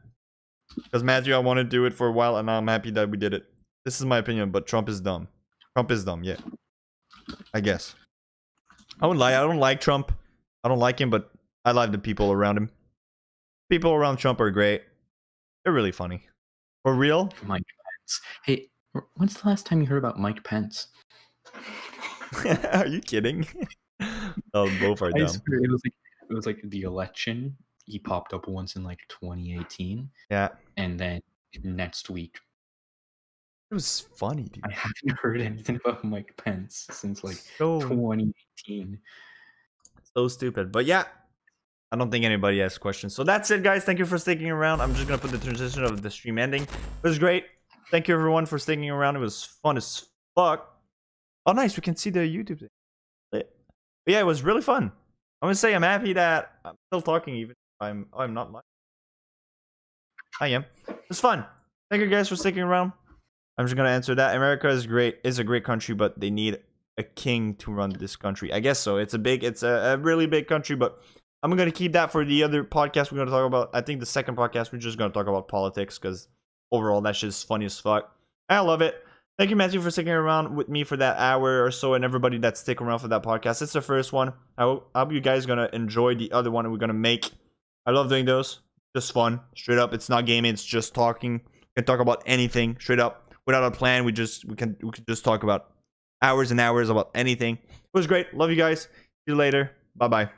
Because Matthew, I wanted to do it for a while, and I'm happy that we did it. This is my opinion, but Trump is dumb. Trump is dumb, yeah. I guess. I wouldn't lie. I don't like Trump. I don't like him, but I like the people around him. People around Trump are great. They're really funny. For real? Mike Pence. Hey, when's the last time you heard about Mike Pence? Are you kidding? Oh, both are I dumb. swear, it was like the election. He popped up once in like 2018. Yeah. And then next week. It was funny, dude. I haven't heard anything about Mike Pence since like So 2018. So stupid. But yeah, I don't think anybody has questions. So that's it, guys. Thank you for sticking around. I'm just going to put the transition of the stream ending. It was great. Thank you, everyone, for sticking around. It was fun as fuck. Oh, nice. We can see the YouTube thing. But yeah, it was really fun. I'm going to say I'm happy that I'm still talking even if I'm not much. I am. It's fun. Thank you, guys, for sticking around. I'm just going to answer that. America is great. It's a great country, but they need a king to run this country. I guess so. It's a really big country, but I'm going to keep that for the other podcast we're going to talk about. I think the second podcast, we're just going to talk about politics because overall, that's just funny as fuck. I love it. Thank you, Matthew, for sticking around with me for that hour or so, and everybody that stick around for that podcast. It's the first one. I hope you guys are going to enjoy the other one we're going to make. I love doing those. Just fun. Straight up. It's not gaming. It's just talking. We can talk about anything straight up. Without a plan, we can just talk about hours and hours about anything. It was great. Love you guys. See you later. Bye-bye.